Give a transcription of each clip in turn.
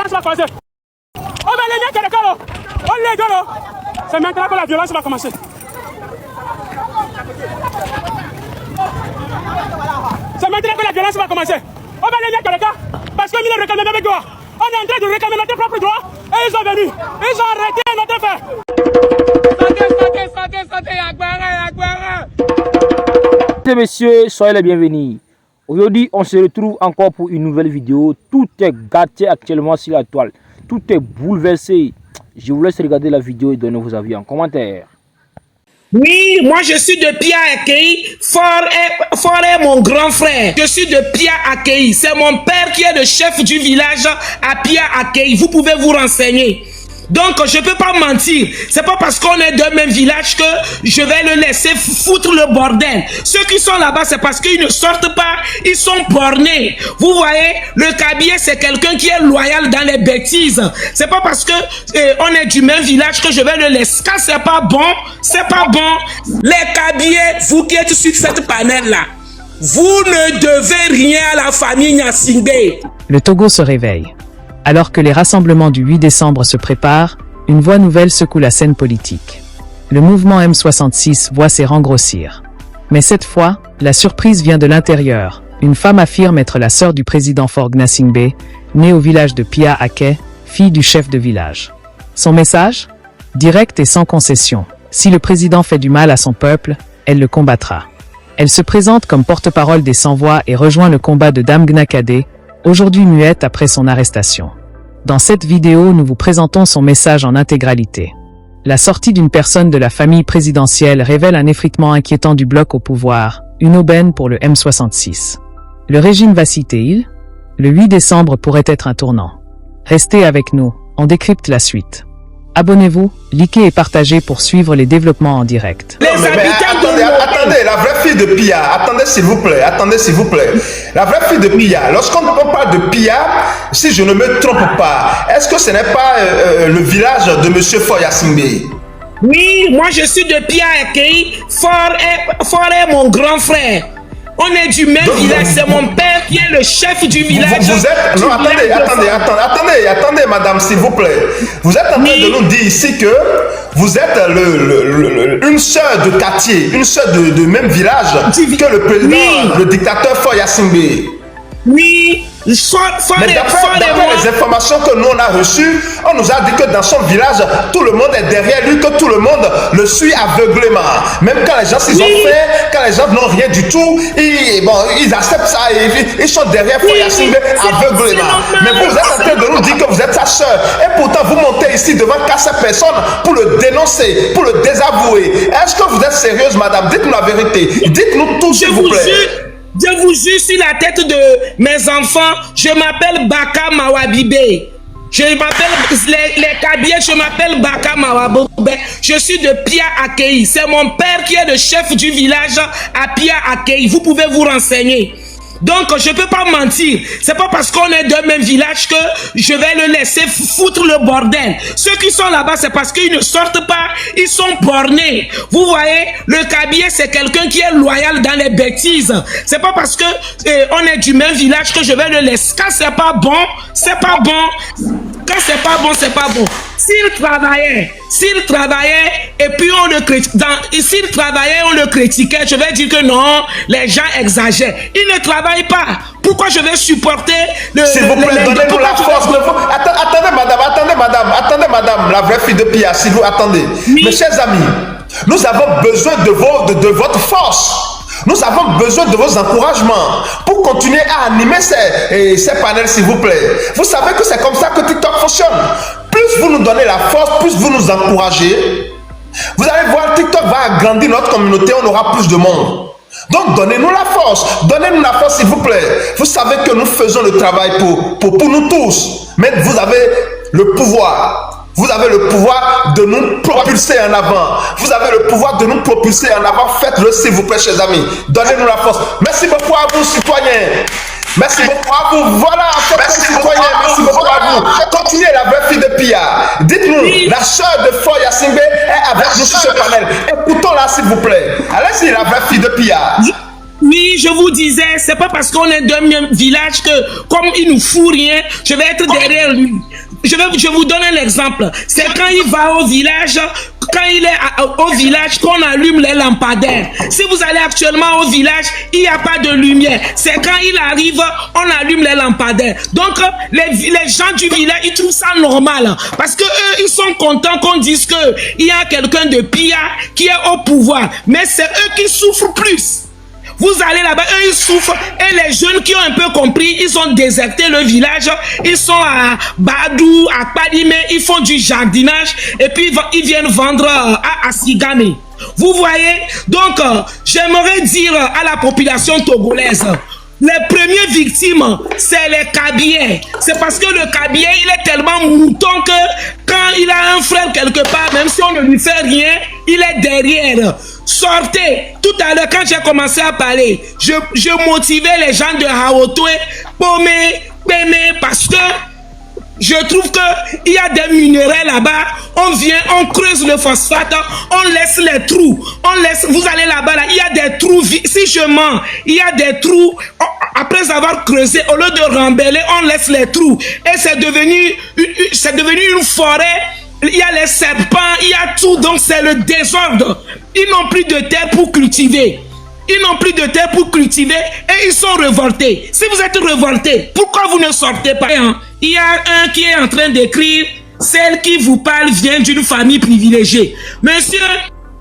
violence va commencer. On va les mettre de colo. On les donne. C'est maintenant que la violence va commencer. C'est maintenant que la violence va commencer. On va les mettre de cas parce que nous les réclamons avec droit. On est en train de réclamer notre propre droit et ils sont venus. Ils ont arrêté notre affaire. Mesdames et messieurs, soyez les bienvenus. Aujourd'hui, on se retrouve encore pour une nouvelle vidéo. Tout est gâté actuellement sur la toile. Tout est bouleversé. Je vous laisse regarder la vidéo et donner vos avis en commentaire. Oui, moi je suis de Pia Akei. Fort est mon grand frère. Je suis de Pia Akei. C'est mon père qui est le chef du village à Pia Akei. Vous pouvez vous renseigner. Donc, je peux pas mentir. C'est pas parce qu'on est de même village que je vais le laisser foutre le bordel. Ceux qui sont là-bas, c'est parce qu'ils ne sortent pas. Ils sont bornés. Vous voyez, le cabier, c'est quelqu'un qui est loyal dans les bêtises. C'est pas parce que on est du même village que je vais le laisser. Quand c'est pas bon, c'est pas bon. Les cabiers, vous qui êtes sur cette panel-là, vous ne devez rien à la famille Nyasingbe. Le Togo se réveille. Alors que les rassemblements du 8 décembre se préparent, une voix nouvelle secoue la scène politique. Le mouvement M66 voit ses rangs grossir. Mais cette fois, la surprise vient de l'intérieur. Une femme affirme être la sœur du président Faure Gnassingbé, née au village de Pia Akei, fille du chef de village. Son message ? Direct et sans concession. Si le président fait du mal à son peuple, elle le combattra. Elle se présente comme porte-parole des sans-voix et rejoint le combat de Dame Gnakadé, aujourd'hui muette après son arrestation. Dans cette vidéo, nous vous présentons son message en intégralité. La sortie d'une personne de la famille présidentielle révèle un effritement inquiétant du bloc au pouvoir, une aubaine pour le M66. Le régime va citer-il ? Le 8 décembre pourrait être un tournant. Restez avec nous, on décrypte la suite. Abonnez-vous, likez et partagez pour suivre les développements en direct. Attendez, la vraie fille de Pia, attendez s'il vous plaît. La vraie fille de Pia, lorsqu'on parle de Pia, si je ne me trompe pas, est-ce que ce n'est pas le village de Monsieur Faure Gnassingbé? Oui, moi je suis de Pia Akei. Fort est mon grand frère. On est du même village, c'est mon père qui est le chef du village. Vous êtes... Non, attendez, madame, s'il vous plaît. Vous êtes en train de nous dire ici que vous êtes une sœur de quartier, une sœur de même village que le président, le dictateur Faure Gnassingbé. Oui, mais d'après les informations que nous on a reçues, on nous a dit que dans son village, tout le monde est derrière lui, que tout le monde le suit aveuglément. Même quand les gens s'ils ont fait, quand les gens n'ont rien du tout, ils acceptent ça et ils sont derrière Faure Gnassingbé aveuglément. Mais vous êtes en train de nous dire que vous êtes sa soeur et pourtant vous montez ici devant ces personnes pour le dénoncer, pour le désavouer. Est-ce que vous êtes sérieuse, madame? Dites-nous la vérité. Dites-nous tout, s'il vous plaît. Je vous jure sur la tête de mes enfants, je m'appelle Baka Mawabibé. Je m'appelle les Kabiers, je m'appelle Baka Mawabibé. Je suis de Pia Akei. C'est mon père qui est le chef du village à Pia Akei. Vous pouvez vous renseigner. Donc, je peux pas mentir. C'est pas parce qu'on est de même village que je vais le laisser foutre le bordel. Ceux qui sont là-bas, c'est parce qu'ils ne sortent pas. Ils sont bornés. Vous voyez, le cabier, c'est quelqu'un qui est loyal dans les bêtises. C'est pas parce que on est du même village que je vais le laisser. Quand c'est pas bon, c'est pas bon. Quand c'est pas bon, c'est pas bon. S'il travaillait, et puis on le critiquait, s'il travaillait, on le critiquait, je vais dire que non, les gens exagèrent. Il ne travaille pas. Pourquoi je vais supporter le... S'il vous plaît, donnez-nous la force. Attendez, madame, la vraie fille de Pia, s'il vous attendez. Oui. Mes chers amis, nous avons besoin de votre force. Nous avons besoin de vos encouragements pour continuer à animer ces panels, s'il vous plaît. Vous savez que c'est comme ça que TikTok fonctionne. Plus vous nous donnez la force, plus vous nous encouragez, vous allez voir, TikTok va agrandir notre communauté, on aura plus de monde. Donc donnez-nous la force, s'il vous plaît. Vous savez que nous faisons le travail pour nous tous, mais vous avez le pouvoir. Vous avez le pouvoir de nous propulser en avant. Vous avez le pouvoir de nous propulser en avant. Faites-le, s'il vous plaît, chers amis. Donnez-nous la force. Merci beaucoup à vous, citoyens. Merci beaucoup à vous. Voilà, citoyens. Merci beaucoup à vous. Continuez, la vraie fille de Pia. Dites-nous, la sœur de Faure Gnassingbé est avec nous sur ce panel. Écoutons-la, s'il vous plaît. Allez-y, la vraie fille de Pia. Oui, je vous disais, c'est pas parce qu'on est d'un même village que, comme il nous fout rien, je vais être derrière lui. Je vous donne un exemple. C'est quand il va au village, quand il est au village, qu'on allume les lampadaires. Si vous allez actuellement au village, il n'y a pas de lumière. C'est quand il arrive, on allume les lampadaires. Donc, les gens du village, ils trouvent ça normal. Parce que eux, ils sont contents qu'on dise qu'il y a quelqu'un de pire qui est au pouvoir. Mais c'est eux qui souffrent plus. Vous allez là-bas, eux ils souffrent, et les jeunes qui ont un peu compris, ils ont déserté le village, ils sont à Badou, à Padime, ils font du jardinage, et puis ils viennent vendre à Sigame. Vous voyez? Donc, j'aimerais dire à la population togolaise, les premières victimes, c'est les Kabyais. C'est parce que le Kabyais, il est tellement mouton que quand il a un frère quelque part, même si on ne lui fait rien, il est derrière. Sortez. Tout à l'heure, quand j'ai commencé à parler, je motivais les gens de Haotoué, Peme, parce que je trouve qu'il y a des minéraux là-bas. On vient, on creuse le phosphate, on laisse les trous. Vous allez là-bas, là, il y a des trous. Si je mens, il y a des trous. Après avoir creusé, au lieu de rembeller, on laisse les trous. Et c'est devenu une forêt. Il y a les serpents, il y a tout. Donc c'est le désordre. Ils n'ont plus de terre pour cultiver. Ils n'ont plus de terre pour cultiver et ils sont révoltés. Si vous êtes révoltés, pourquoi vous ne sortez pas? Il y a un qui est en train d'écrire, celle qui vous parle vient d'une famille privilégiée. Monsieur,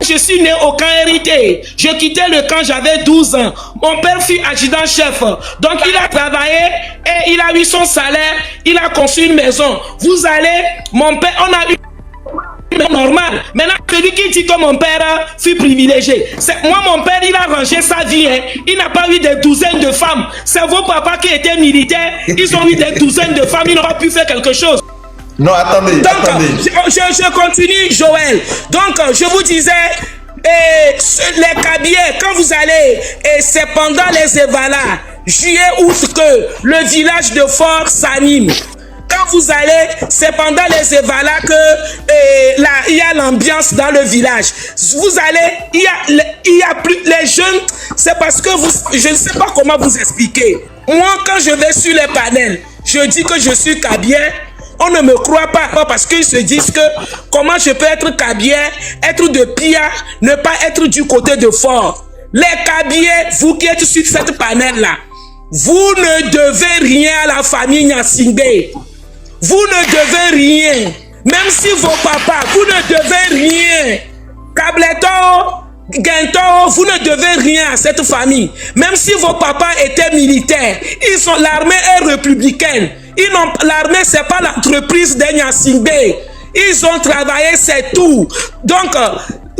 je suis né au camp hérité. Je quittais le camp, j'avais 12 ans. Mon père fut adjudant-chef. Donc il a travaillé et il a eu son salaire. Il a construit une maison. Vous allez, mon père, on a eu normal. Maintenant, celui qui dit que mon père fut privilégié, moi, mon père, il a rangé sa vie. Hein. Il n'a pas eu des douzaines de femmes. C'est vos papas qui étaient militaires. Ils ont eu des douzaines de femmes. Ils n'ont pas pu faire quelque chose. Non, attendez. Je continue, Joël. Donc, je vous disais, les Kabyais, quand vous allez, et c'est pendant les Évalas, juillet, août, que le village de Fort s'anime. Quand vous allez, c'est pendant les Évalas que il y a l'ambiance dans le village. Vous allez, il y a plus les jeunes, c'est parce que je ne sais pas comment vous expliquer. Moi, quand je vais sur les panels, je dis que je suis Kabyais. On ne me croit pas parce qu'ils se disent que comment je peux être Kabyais, être de Pia, ne pas être du côté de Fort. Les Kabyais, vous qui êtes sur cette panel-là, vous ne devez rien à la famille Nyasingbe. Vous ne devez rien. Même si vos papas, vous ne devez rien. Kableto, Gento, vous ne devez rien à cette famille. Même si vos papas étaient militaires, l'armée est républicaine. L'armée, c'est pas l'entreprise des Nyasingbe. Ils ont travaillé, c'est tout. Donc,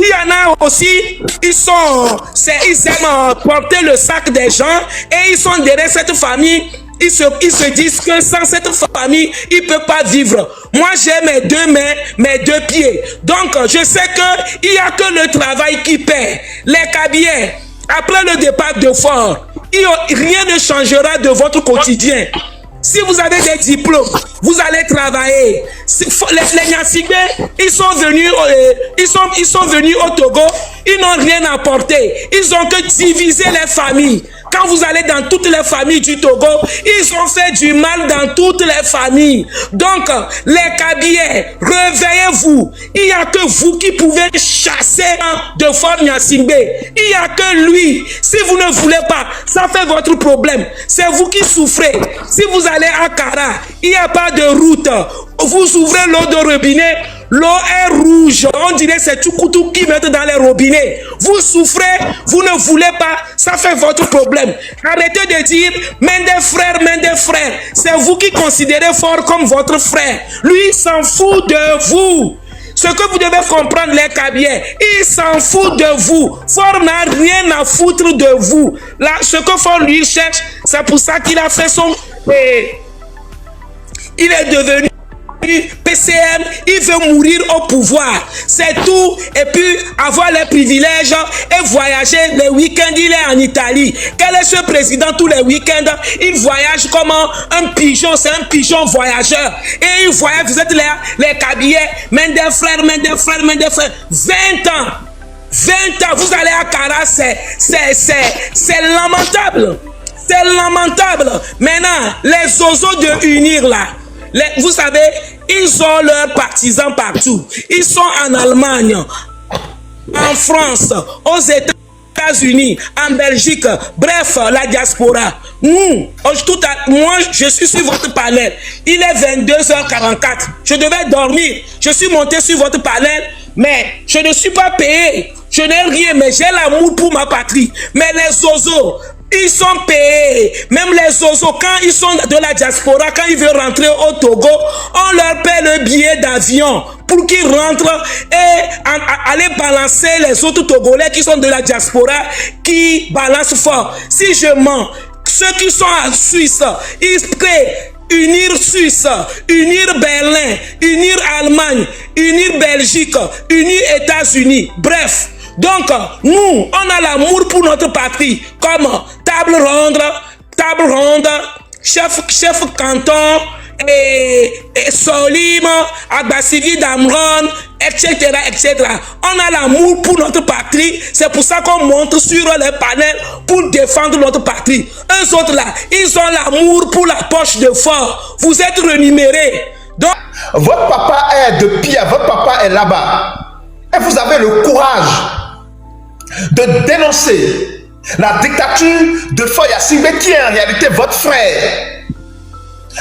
il y en a aussi, ils aiment porter le sac des gens et ils sont derrière cette famille. Ils se disent que sans cette famille, ils ne peuvent pas vivre. Moi, j'ai mes deux mains, mes deux pieds. Donc, je sais qu'il n'y a que le travail qui paie. Les Kabyais, après le départ de Fort, rien ne changera de votre quotidien. Si vous avez des diplômes, vous allez travailler. Les Nyasingbe, ils sont venus au Togo, ils n'ont rien apporté. Ils ont que divisé les familles. Quand vous allez dans toutes les familles du Togo, ils ont fait du mal dans toutes les familles. Donc, les Kabyais, réveillez-vous. Il n'y a que vous qui pouvez chasser de Fort Nyasingbe. Il n'y a que lui. Si vous ne voulez pas, ça fait votre problème. C'est vous qui souffrez. Si vous allez à Kara, il n'y a pas de route. Vous ouvrez l'eau de robinet, l'eau est rouge. On dirait c'est Tchoukoutou qui met dans les robinets. Vous souffrez, vous ne voulez pas, ça fait votre problème. Arrêtez de dire, main des frères. C'est vous qui considérez Fort comme votre frère. Lui, il s'en fout de vous. Ce que vous devez comprendre, les Kabyais, il s'en fout de vous. Fort n'a rien à foutre de vous. Là, ce que Fort lui cherche, c'est pour ça qu'il a fait son... il est devenu PCM, il veut mourir au pouvoir, c'est tout. Et puis avoir les privilèges et voyager les week-ends. Il est en Italie. Quel est ce président? Tous les week-ends il voyage comme un pigeon. C'est un pigeon voyageur et il voyage. Vous êtes là, les Kabyais, main des frères, 20 ans. 20 ans, vous allez à Kara, c'est lamentable. C'est lamentable. Maintenant, les zozos de Unir là, vous savez, ils ont leurs partisans partout. Ils sont en Allemagne, en France, aux États-Unis, en Belgique, bref, la diaspora. Moi, je suis sur votre panel. Il est 22h44. Je devais dormir. Je suis monté sur votre panel, mais je ne suis pas payé. Je n'ai rien, mais j'ai l'amour pour ma patrie. Mais les zozos, ils sont payés. Même les zozos, quand ils sont de la diaspora, quand ils veulent rentrer au Togo, on leur paie le billet d'avion pour qu'ils rentrent et aller balancer les autres Togolais qui sont de la diaspora, qui balancent fort. Si je mens, ceux qui sont en Suisse, ils paient Unir Suisse, Unir Berlin, Unir Allemagne, Unir Belgique, Unir États-Unis. Bref. Donc, nous, on a l'amour pour notre patrie, comme table ronde, chef canton, et Solim, Agbasivi Damron, etc., etc. On a l'amour pour notre patrie, c'est pour ça qu'on monte sur les panels pour défendre notre patrie. Eux autres là, ils ont l'amour pour la poche de fort. Vous êtes renumérés. Donc, votre papa est de Pia, votre papa est là-bas. Et vous avez le courage de dénoncer la dictature de Foya Singbe qui est en réalité votre frère.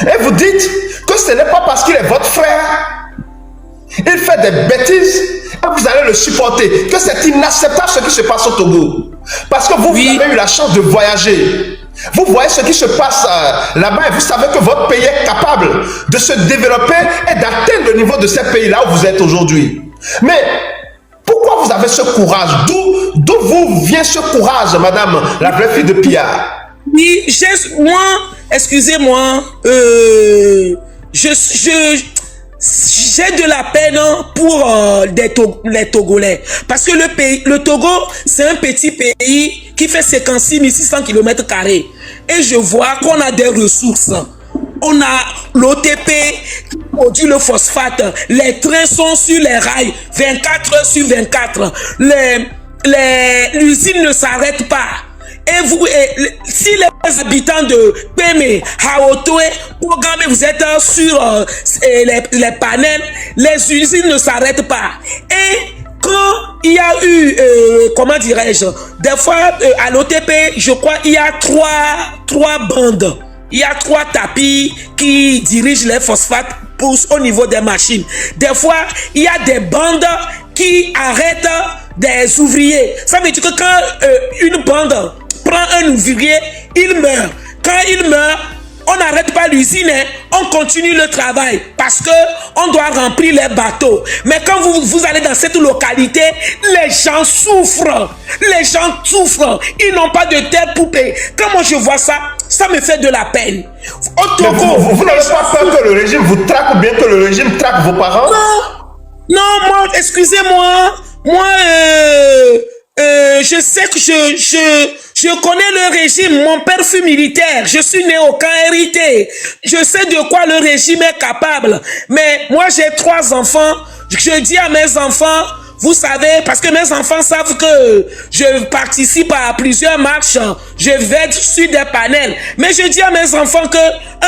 Et vous dites que ce n'est pas parce qu'il est votre frère, il fait des bêtises et vous allez le supporter, que c'est inacceptable ce qui se passe au Togo. Parce que vous, vous avez eu la chance de voyager. Vous voyez ce qui se passe là-bas et vous savez que votre pays est capable de se développer et d'atteindre le niveau de ces pays-là où vous êtes aujourd'hui. Mais pourquoi vous avez ce courage? D'où vous vient ce courage, madame, la vraie fille de Pia? Oui, moi, excusez-moi, j'ai de la peine pour les Togolais. Parce que le Togo, c'est un petit pays qui fait 56 600 km². Et je vois qu'on a des ressources. On a l'OTP qui produit le phosphate. Les trains sont sur les rails 24 heures sur 24. L'usine ne s'arrête pas. Et si les habitants de Peme, Haotoé, Pogame, vous êtes sur les panels, les usines ne s'arrêtent pas. Et quand il y a eu, comment dirais-je, des fois à l'OTP, je crois, il y a trois bandes. Il y a 3 tapis qui dirigent les phosphates au niveau des machines. Des fois, il y a des bandes qui arrêtent des ouvriers. Ça veut dire que quand une bande prend un ouvrier, il meurt. Quand il meurt, on n'arrête pas l'usine, on continue le travail parce que on doit remplir les bateaux. Mais quand vous allez dans cette localité, les gens souffrent. Les gens souffrent. Ils n'ont pas de terre pour payer. Quand moi je vois ça, ça me fait de la peine. Au Togo, vous n'avez pas peur que le régime vous traque ou bien que le régime traque vos parents? Non, moi, excusez-moi. Moi, je sais que je connais le régime. Mon père fut militaire. Je suis né au camp hérité. Je sais de quoi le régime est capable. Mais moi, j'ai 3 enfants. Je dis à mes enfants, vous savez, parce que mes enfants savent que je participe à plusieurs marches. Je vais sur des panels. Mais je dis à mes enfants que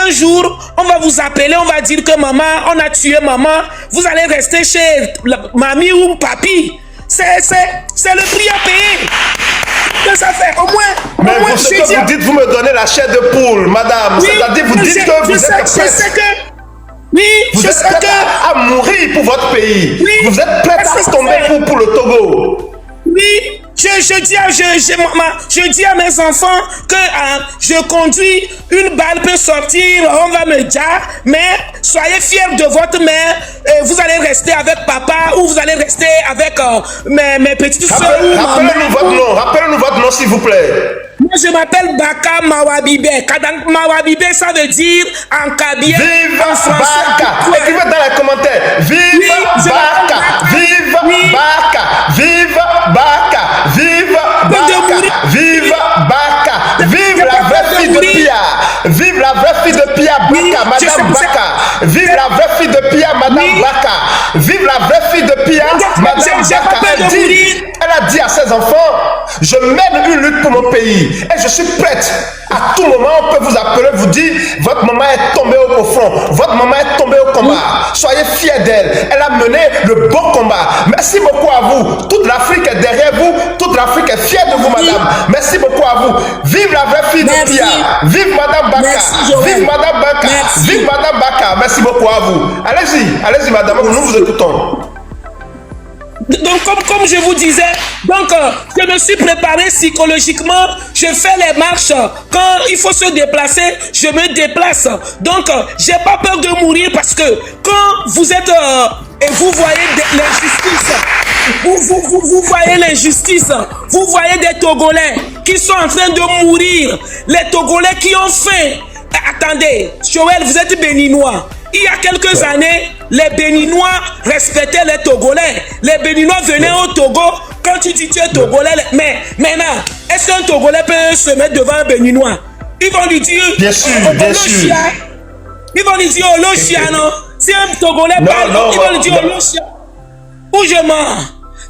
un jour, on va vous appeler, on va dire que maman, on a tué maman. Vous allez rester chez mamie ou papy. C'est le prix à payer. Que ça fait au moins. Mais au moins, ce que vous dites, vous me donnez la chair de poule, madame. Oui, c'est-à-dire, vous dites que vous êtes prête. Oui, vous êtes prête à mourir pour votre pays. Oui, vous êtes prête à tomber pour le Togo. Oui, je dis à mes enfants que je conduis, une balle peut sortir, on va me dire, mais soyez fiers de votre mère, vous allez rester avec papa ou vous allez rester avec mes petites soeurs. Rappelez-nous votre nom, s'il vous plaît. Moi, je m'appelle Baka Mawabibe. Mawabibe, ça veut dire en kabyle. Vive Baka. Écrivez dans les commentaires. Vive Baka. Vive Baka. Vive Baka. Vive Baka. Vive Baka. Vive la vraie fille de Pia. Vive la vraie fille de Pia Madame Baka. Vive la vraie fille de Pia, Madame Baka. Vive la vraie fille de Pia, Madame Baka. Elle a dit à ses enfants, je mène une lutte pour mon pays et je suis prête. À tout moment, on peut vous appeler, vous dire, votre maman est tombée au front, votre maman est tombée au combat. Soyez fiers d'elle. Elle a mené le bon combat. Merci beaucoup à vous. Toute l'Afrique est derrière vous. Toute l'Afrique est fière de vous, madame. Merci beaucoup à vous. Vive la vraie fille de Pia. Vive Madame Baka. Vive Madame Baka. Vive Madame Baka. Merci beaucoup à vous. Allez-y, madame. Nous vous écoutons. Donc, comme je vous disais, je me suis préparé psychologiquement, je fais les marches. Quand il faut se déplacer, je me déplace. Donc, j'ai pas peur de mourir parce que quand vous êtes et vous voyez l'injustice, vous voyez l'injustice, vous voyez des Togolais qui sont en train de mourir, les Togolais qui ont faim. Attendez, Joël, vous êtes béninois. Il y a quelques années, les Béninois respectaient les Togolais. Les Béninois venaient au Togo. Quand tu dis tu es Togolais, mais maintenant, est-ce qu'un Togolais peut se mettre devant un Béninois? Ils vont lui dire, bien sûr. Ils vont lui dire, Olochia, non? Si un Togolais parle, ils vont lui dire, Olochia. Où je mens?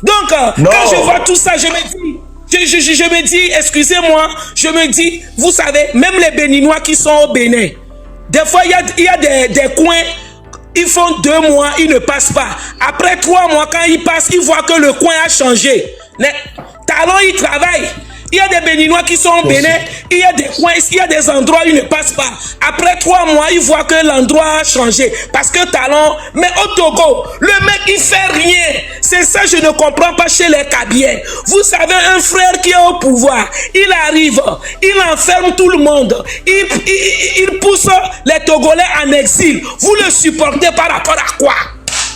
Donc, quand je vois tout ça, je me dis, excusez-moi, je me dis, vous savez, même les Béninois qui sont au Bénin, des fois, il y a des coins, ils font 2 mois, ils ne passent pas. Après 3 mois, quand ils passent, ils voient que le coin a changé. Les talons, ils travaillent. Il y a des Béninois qui sont au Bénin, il y a des coins, il y a des endroits où ils ne passent pas. Après 3 mois, ils voient que l'endroit a changé. Parce que talon, mais au Togo, le mec, il fait rien. C'est ça, je ne comprends pas chez les Kabyles. Vous savez, un frère qui est au pouvoir, il arrive, il enferme tout le monde. Il pousse les Togolais en exil. Vous le supportez par rapport à quoi?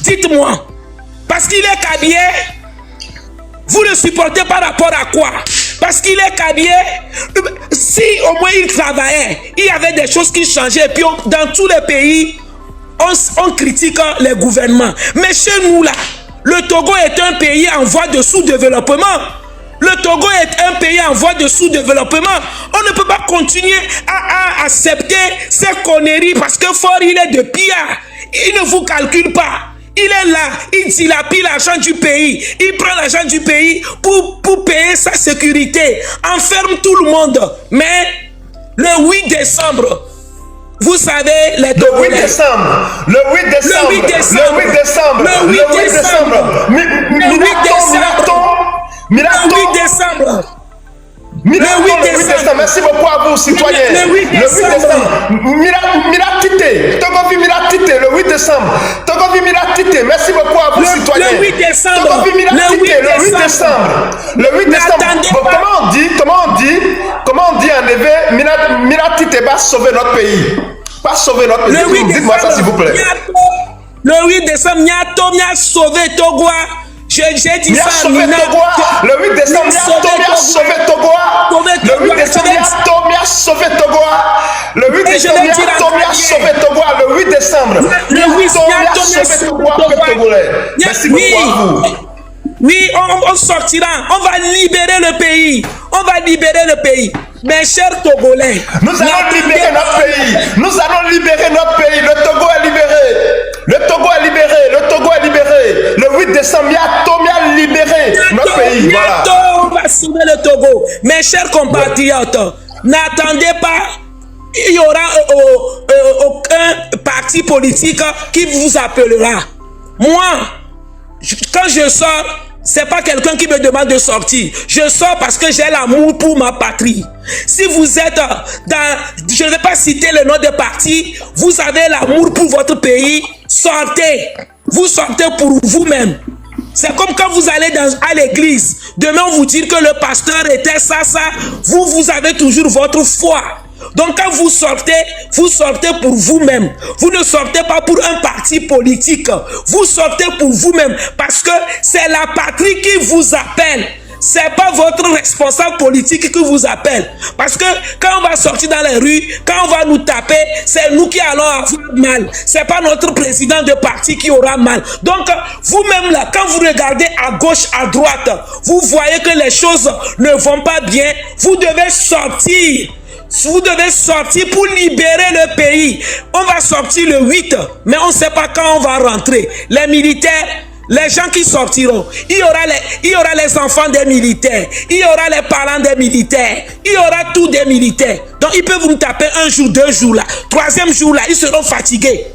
Dites-moi. Parce qu'il est Kabyle? Vous le supportez par rapport à quoi? Parce qu'il est Kabyle. Si au moins il travaillait, il y avait des choses qui changeaient. Et puis dans tous les pays, on critique les gouvernements. Mais chez nous là, le Togo est un pays en voie de sous-développement. Le Togo est un pays en voie de sous-développement. On ne peut pas continuer à accepter ces conneries parce que Fort, il est de Pia. Il ne vous calcule pas. Il est là, il dilapide l'argent du pays. Il prend l'argent du pays pour payer sa sécurité. Enferme tout le monde. Mais le 8 décembre, vous savez, les Togolais. Le 8 décembre. Le 8 décembre. Le 8 décembre. Le 8 décembre. Le 8 décembre. Le 8 décembre. Merci beaucoup à vous, citoyens. Le 8 décembre. Le 8 décembre. Togovi Miratite. Merci beaucoup à vous, citoyens. Le 8 décembre. Le 8 décembre. Le 8 décembre. Comment on dit en effet, Miratite va sauver notre pays. Pas sauver notre pays. Dites-moi ça, s'il vous plaît. Le 8 décembre, Niato a sauvé Togo. J'ai dit ça. Le 8 décembre, Niato a sauvé Togo. Le 8 décembre, Niato a sauvé Togo. Le 8 décembre, Niato a sauvé Togo. Le 8 décembre, Niato a sauvé Togo. Merci beaucoup à vous. Oui, on sortira. On va libérer le pays. On va libérer le pays. Mes chers Togolais. Nous allons libérer notre pays. Nous allons libérer notre pays. Le Togo est libéré. Le Togo est libéré. Le Togo est libéré. Le 8 décembre, Niato a libéré notre pays. Voilà. On va sauver le Togo. Mes chers compatriotes, n'attendez pas. Il n'y aura aucun parti politique qui vous appellera. Moi, quand je sors, c'est pas quelqu'un qui me demande de sortir. Je sors parce que j'ai l'amour pour ma patrie. Si vous êtes dans, je ne vais pas citer le nom des partis, vous avez l'amour pour votre pays, sortez. Vous sortez pour vous-même. C'est comme quand vous allez à l'église. Demain, on vous dit que le pasteur était ça. Vous avez toujours votre foi. Donc quand vous sortez pour vous-même. Vous ne sortez pas pour un parti politique. Vous sortez pour vous-même parce que c'est la patrie qui vous appelle. C'est pas votre responsable politique qui vous appelle. Parce que quand on va sortir dans les rues, quand on va nous taper, c'est nous qui allons avoir mal. C'est pas notre président de parti qui aura mal. Donc vous-même là, quand vous regardez à gauche, à droite, vous voyez que les choses ne vont pas bien. Vous devez sortir. Vous devez sortir pour libérer le pays. On va sortir le 8, mais on ne sait pas quand on va rentrer. Les militaires, les gens qui sortiront, il y aura les enfants des militaires, il y aura les parents des militaires, il y aura tous des militaires. Donc ils peuvent nous taper un jour, 2 jours là. 3e jour là, ils seront fatigués.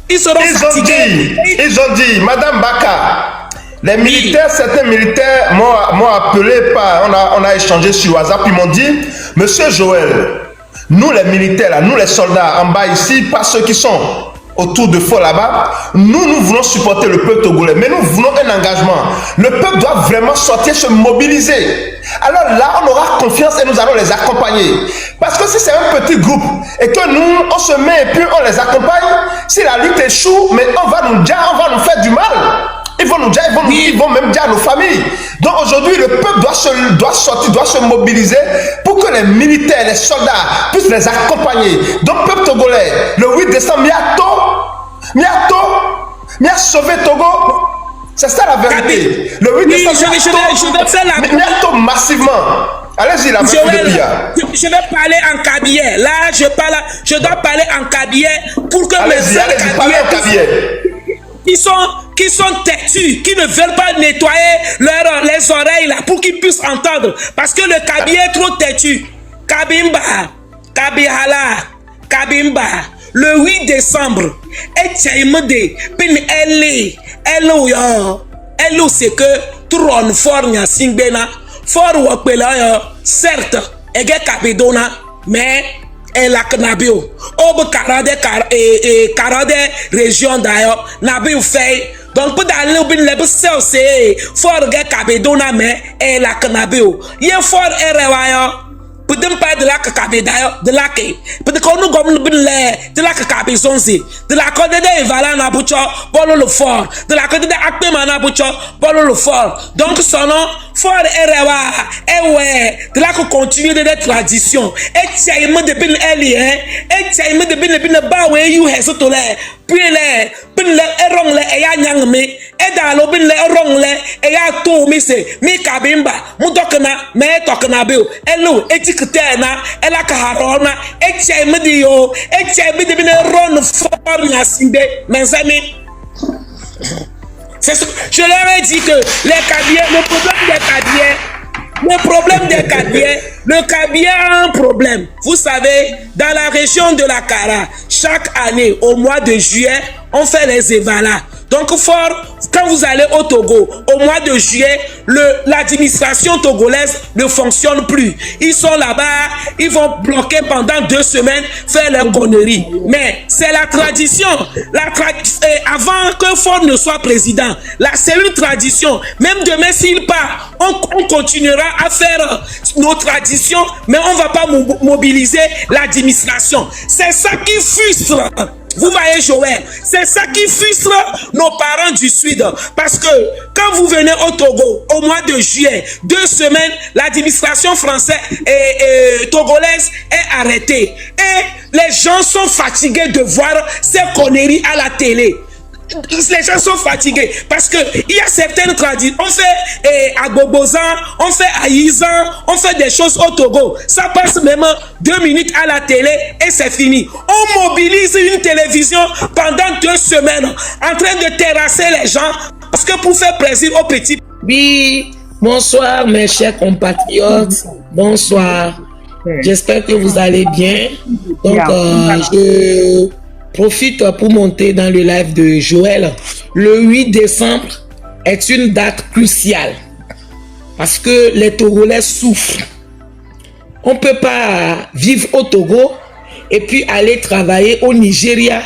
Ils ont dit, Madame Baka, les militaires, certains militaires m'ont appelé, on a échangé sur WhatsApp, ils m'ont dit, Monsieur Joël, nous les militaires, là, nous les soldats en bas ici, pas ceux qui sont autour de Fort là-bas, nous voulons supporter le peuple togolais, mais nous voulons un engagement. Le peuple doit vraiment sortir, se mobiliser. Alors là, on aura confiance et nous allons les accompagner. Parce que si c'est un petit groupe et que nous, on se met et puis on les accompagne, si la lutte échoue, mais on va nous faire du mal. Ils vont nous dire, ils vont même dire à nos familles. Donc aujourd'hui, le peuple doit sortir, doit se mobiliser pour que les militaires, les soldats puissent les accompagner. Donc peuple togolais, le 8 décembre, Mia sauvé Togo. C'est ça la vérité. Le 8 décembre, Mia massivement. Allez-y, la je vais parler en cabiais. Là, je dois parler en cabiais pour que mes cabiais qui sont têtus, qui ne veulent pas nettoyer les oreilles là pour qu'ils puissent entendre. Parce que le cabiais est trop têtu. Kabimba, Kabihala, Kabimba. Le 8 décembre, et Tchaïmede, Pin Elo, c'est que Tron Fort Nyasingbena, Fort Wapela, certes, Ege Kabedona, mais elle a Knabio. Ob Karade région d'ailleurs, Nabio fait. Donc, pour d'aller au bin le c'est Fort Ege Kabedona, mais elle a Knabio. Y'a Fort Erewayo. Peut-être pas de la cacabe d'ailleurs, de la que. Peut-être qu'on nous gomme de la cacabe zonzi, de la code de Vala Nabucho, Bolo le fort, de la code de Akpema Nabucho, Bolo le fort. Donc son nom, fort Erewa, de là qu'on continue de la tradition. Et tiens, de bin Elien, et tiens, de bin Bawe, you has to l'air, puis les, bin le erong le eya nyangme, et dans le bin le erong le eya to mise, mi kabimba, mudokana, me tokana bio, elo, etiketena, ela kaharona, et tiens, me dio, et tiens, me de bin ron for nyasinde, mes amis. Je leur ai dit que les cabiers, le problème des cabiers a un problème. Vous savez, dans la région de la Kara, chaque année, au mois de juillet, on fait les évalas. Donc, quand vous allez au Togo, au mois de juillet, l'administration togolaise ne fonctionne plus. Ils sont là-bas, ils vont bloquer pendant 2 semaines, faire leurs conneries. Mais c'est la tradition. Avant que Ford ne soit président, c'est une tradition. Même demain, s'il part, on continuera à faire nos traditions, mais on ne va pas mobiliser l'administration. C'est ça qui frustre. Vous voyez Joël, c'est ça qui frustre nos parents du Sud. Parce que quand vous venez au Togo, au mois de juillet, 2 semaines, l'administration française et togolaise est arrêtée. Et les gens sont fatigués de voir ces conneries à la télé. Les gens sont fatigués parce que il y a certaines traditions. On fait à Bobozan, on fait à Izan, on fait des choses au Togo. Ça passe même 2 minutes à la télé et c'est fini. On mobilise une télévision pendant 2 semaines en train de terrasser les gens parce que pour faire plaisir aux petits. Oui, bonsoir mes chers compatriotes. Bonsoir. J'espère que vous allez bien. Donc je profite pour monter dans le live de Joël. Le 8 décembre est une date cruciale parce que les Togolais souffrent. On ne peut pas vivre au Togo et puis aller travailler au Nigeria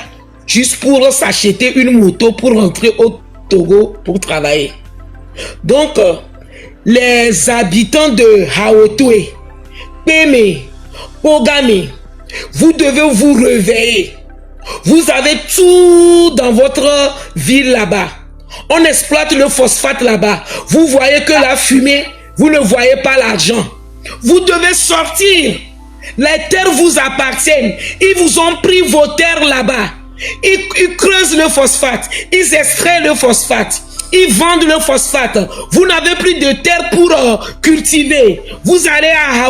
juste pour s'acheter une moto pour rentrer au Togo pour travailler. Donc, les habitants de Haotoué, Peme, Ogame, vous devez vous réveiller. Vous avez tout dans votre ville là-bas. On exploite le phosphate là-bas. Vous voyez que la fumée, vous ne voyez pas l'argent. Vous devez sortir. Les terres vous appartiennent. Ils vous ont pris vos terres là-bas. Ils creusent le phosphate. Ils extraient le phosphate. ils vendent le phosphate. Vous n'avez plus de terre pour cultiver. Vous allez à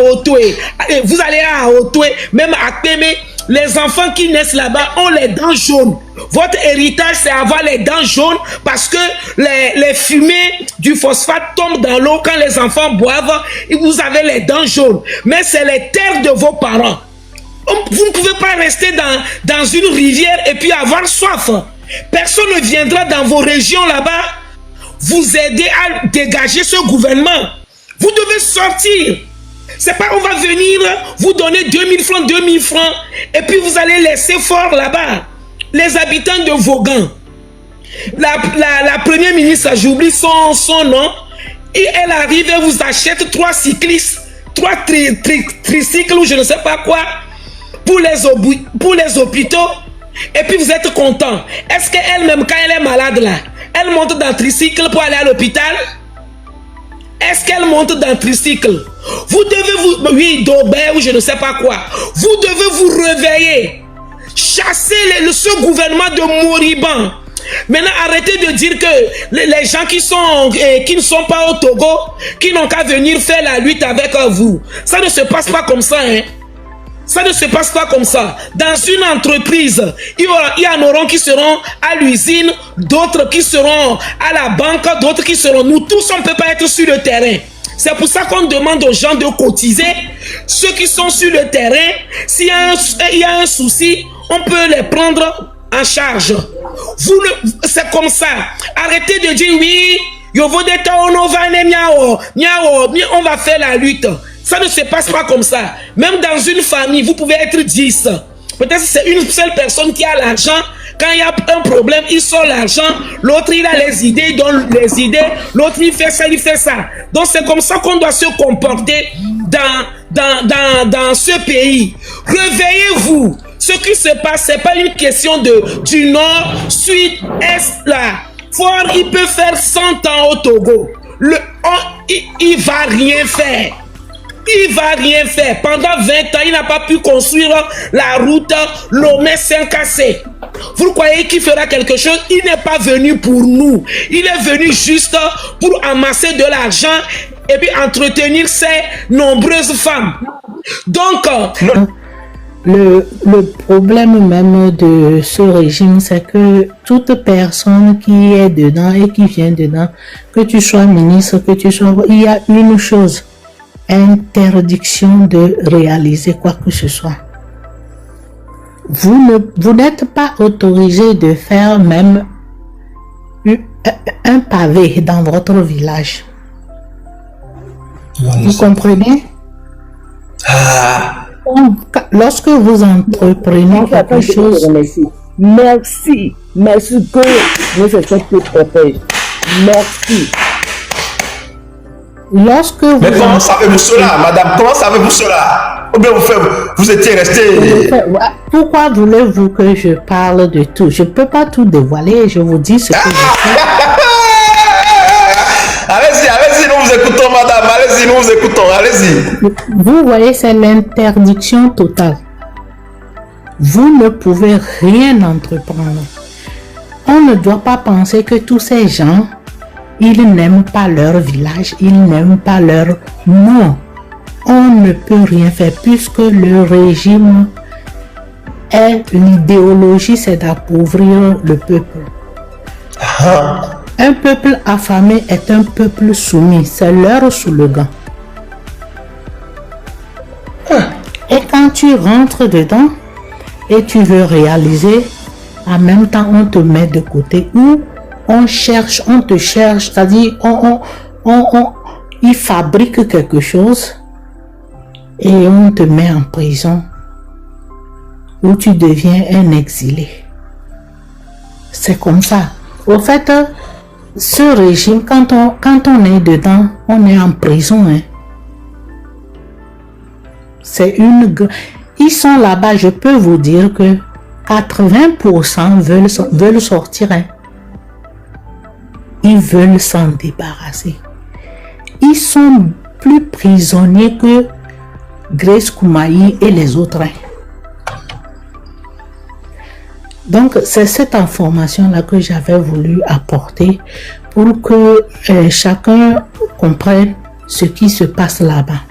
Haotoué, même à Peme. Les enfants qui naissent là-bas ont les dents jaunes. Votre héritage, c'est avoir les dents jaunes parce que les fumées du phosphate tombent dans l'eau quand les enfants boivent et vous avez les dents jaunes. Mais c'est les terres de vos parents. Vous ne pouvez pas rester dans une rivière et puis avoir soif. Personne ne viendra dans vos régions là-bas vous aider à dégager ce gouvernement. Vous devez sortir. C'est pas on va venir vous donner 2000 francs, 2000 francs et puis vous allez laisser fort là-bas. Les habitants de Vaughan. La première ministre, j'oublie son nom, et elle arrive et vous achète 3 cyclistes, 3 tricycles ou je ne sais pas quoi pour les hôpitaux et puis vous êtes content. Est-ce qu'elle-même quand elle est malade là, elle monte dans le tricycle pour aller à l'hôpital? Est-ce qu'elle monte dans le tricycle? Vous devez oui, d'Aubert ou je ne sais pas quoi. Vous devez vous réveiller. Chasser ce gouvernement de moribonds. Maintenant, arrêtez de dire que les gens qui ne sont pas au Togo, qui n'ont qu'à venir faire la lutte avec vous. Ça ne se passe pas comme ça, hein. Ça ne se passe pas comme ça. Dans une entreprise, il y en aura qui seront à l'usine, d'autres qui seront à la banque, d'autres qui seront... Nous tous, on ne peut pas être sur le terrain. C'est pour ça qu'on demande aux gens de cotiser. Ceux qui sont sur le terrain, s'il y a un souci, on peut les prendre en charge. C'est comme ça. Arrêtez de dire oui, on va faire la lutte. Ça ne se passe pas comme ça. Même dans une famille, vous pouvez être 10. Peut-être que c'est une seule personne qui a l'argent. Quand il y a un problème, il sort l'argent. L'autre, il a les idées, il donne les idées. L'autre, il fait ça, il fait ça. Donc, c'est comme ça qu'on doit se comporter dans ce pays. Réveillez-vous. Ce qui se passe, c'est pas une question du nord, sud, est, là. Fort, il peut faire 100 ans au Togo. Il va rien faire. Il va rien faire. Pendant 20 ans, il n'a pas pu construire la route Lomé-Saint-Cassé. Vous croyez qu'il fera quelque chose? Il n'est pas venu pour nous. Il est venu juste pour amasser de l'argent et puis entretenir ses nombreuses femmes. Donc... Le problème même de ce régime, c'est que toute personne qui est dedans et qui vient dedans, que tu sois ministre, que tu sois... Il y a une chose... interdiction de réaliser quoi que ce soit. Vous n'êtes pas autorisé de faire même un pavé dans votre village. Vous comprenez? Lorsque vous entreprenez quelque chose... Merci que vous êtes fait. Merci. Lorsque vous... Mais comment savez-vous cela, madame? Comment savez-vous cela? Ou bien vous étiez resté... Pourquoi voulez-vous que je parle de tout? Je ne peux pas tout dévoiler, je vous dis ce que je fais. Allez-y, nous vous écoutons, madame. Allez-y, nous vous écoutons, allez-y. Vous voyez, c'est l'interdiction totale. Vous ne pouvez rien entreprendre. On ne doit pas penser que tous ces gens... Ils n'aiment pas leur village, ils n'aiment pas leur... Non, on ne peut rien faire puisque le régime est... L'idéologie, c'est d'appauvrir le peuple. Un peuple affamé est un peuple soumis, c'est leur slogan. Et quand tu rentres dedans et tu veux réaliser, en même temps on te met de côté ou... On te cherche, c'est-à-dire il fabrique quelque chose et on te met en prison où tu deviens un exilé. C'est comme ça. Au fait, ce régime, quand on est dedans, on est en prison. Hein. C'est ils sont là-bas, je peux vous dire que 80% veulent sortir. Hein. Ils veulent s'en débarrasser. Ils sont plus prisonniers que Grace Koumaï et les autres. Donc, c'est cette information-là que j'avais voulu apporter pour que chacun comprenne ce qui se passe là-bas.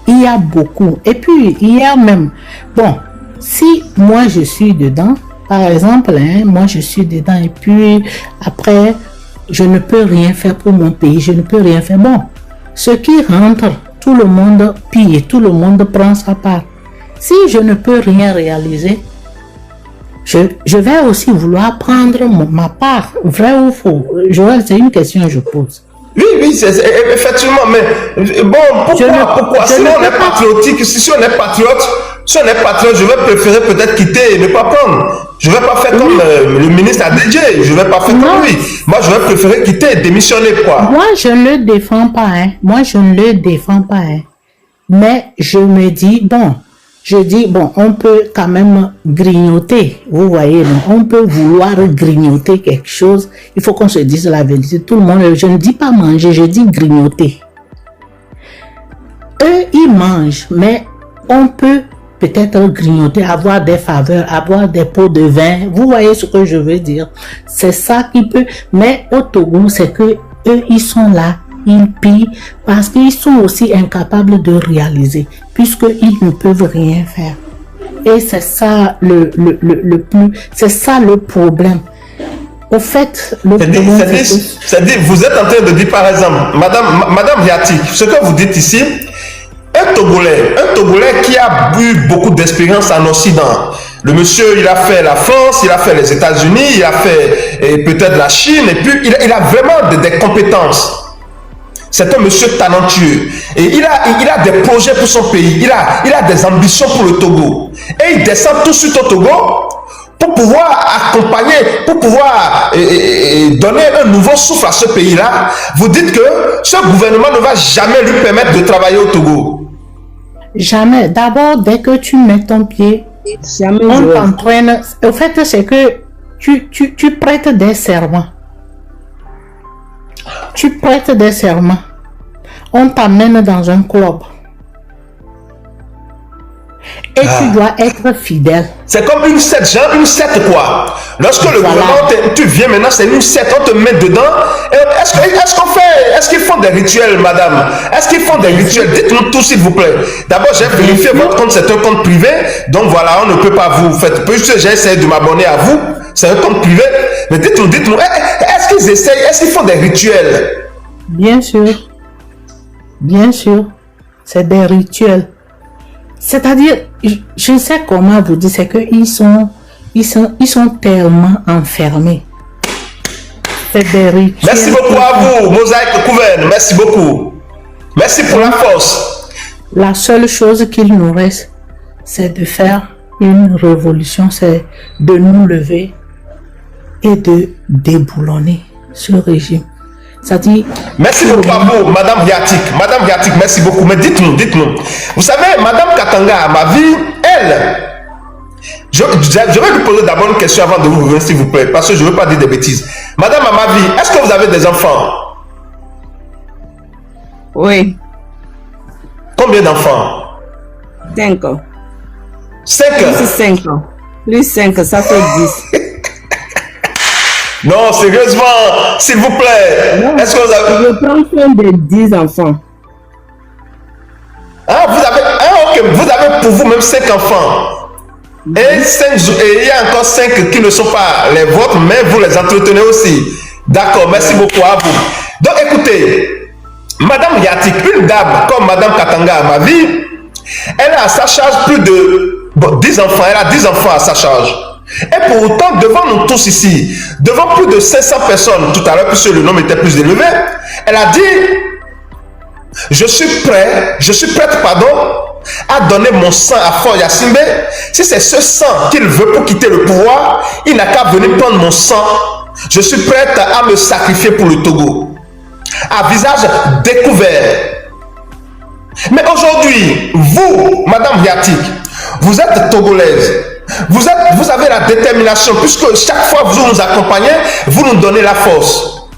Il y a beaucoup. Et puis, il y a même... Bon, si moi je suis dedans, par exemple, moi je suis dedans et puis après, je ne peux rien faire pour mon pays, je ne peux rien faire. Bon, ceux qui rentrent, tout le monde pille, tout le monde prend sa part. Si je ne peux rien réaliser, je vais aussi vouloir prendre ma part, vrai ou faux. Joël, c'est une question que je pose. Oui, effectivement, mais bon, pourquoi si on est patriotique, si on est patriote, je vais préférer peut-être quitter et ne pas prendre. Je ne vais pas faire comme le ministre a dit, je ne vais pas faire comme lui. Moi, je vais préférer quitter et démissionner, quoi. Moi, je ne le défends pas, Moi, je ne le défends pas, Mais je me dis, bon, on peut quand même grignoter, vous voyez, on peut vouloir grignoter quelque chose, il faut qu'on se dise la vérité, tout le monde, je ne dis pas manger, je dis grignoter. Eux, ils mangent, mais on peut peut-être grignoter, avoir des faveurs, avoir des pots de vin, vous voyez ce que je veux dire, c'est ça qui peut, mais au Togo, c'est que eux, ils sont là, ils pillent parce qu'ils sont aussi incapables de réaliser puisqu'ils ne peuvent rien faire. Et c'est ça c'est ça le problème. Au fait, le problème c'est-à-dire, vous êtes en train de dire par exemple, Madame Yatik, ce que vous dites ici, un Togolais qui a eu beaucoup d'expérience en Occident. Le monsieur, il a fait la France, il a fait les États-Unis, il a fait peut-être la Chine, et puis il a vraiment des compétences. C'est un monsieur talentueux. Et il a des projets pour son pays. Il a des ambitions pour le Togo. Et il descend tout de suite au Togo pour pouvoir accompagner, pour pouvoir donner un nouveau souffle à ce pays-là. Vous dites que ce gouvernement ne va jamais lui permettre de travailler au Togo. Jamais. D'abord, dès que tu mets ton pied, on t'entraîne. Au fait, c'est que tu prêtes des serments. Tu prêtes des serments. On t'amène dans un club. Et tu dois être fidèle. C'est comme une secte, genre une secte quoi. Lorsque le gouvernement, tu viens maintenant, c'est une secte, on te met dedans. Est-ce qu'ils font des rituels, madame? Est-ce qu'ils font des rituels? Dites-nous tout s'il vous plaît. D'abord, j'ai vérifié votre compte, c'est un compte privé. Donc voilà, on ne peut pas vous faire. J'ai essayé de m'abonner à vous. C'est un compte privé. Mais dites-nous, est-ce qu'ils essayent, est-ce qu'ils font des rituels? Bien sûr. Bien sûr. C'est des rituels. C'est-à-dire, je ne sais comment vous dire, c'est qu'ils sont tellement enfermés. C'est des rituels. Merci beaucoup à vous, Mosaïque Couverne. Merci beaucoup. Merci pour la force. La seule chose qu'il nous reste, c'est de faire une révolution, c'est de nous lever et de déboulonner ce régime. C'est-à-dire... Merci beaucoup à vous, Madame Yatik. Madame Yatik, merci beaucoup. Mais dites-nous. Vous savez, Madame Katanga, ma vie, elle... Je vais lui poser d'abord une question avant de vous revenir, s'il vous plaît, parce que je ne veux pas dire des bêtises. Madame Amavi, est-ce que vous avez des enfants? Oui. Combien d'enfants? 5 ans. 5 ans? Plus 5 ans. Plus 5, ça fait 10. Non, sérieusement, s'il vous plaît. Est-ce que vous avez... Je prends soin de 10 enfants. Ah, vous avez pour vous-même 5 enfants. Et il y a encore 5 qui ne sont pas les vôtres, mais vous les entretenez aussi. D'accord, merci beaucoup à vous. Donc écoutez, Madame Yatik, une dame comme Madame Katanga à ma vie, elle a à sa charge plus de 10 enfants. Elle a 10 enfants à sa charge. Et pour autant, devant nous tous ici, devant plus de 500 personnes tout à l'heure, puisque le nombre était plus élevé, elle a dit, je suis prête, à donner mon sang à Faure Gnassingbé. Si c'est ce sang qu'il veut pour quitter le pouvoir, il n'a qu'à venir prendre mon sang. Je suis prête à me sacrifier pour le Togo. À visage découvert. Mais aujourd'hui, vous, Madame Yatik, vous êtes togolaise. Vous avez la détermination, puisque chaque fois que vous nous accompagnez, vous nous donnez la force.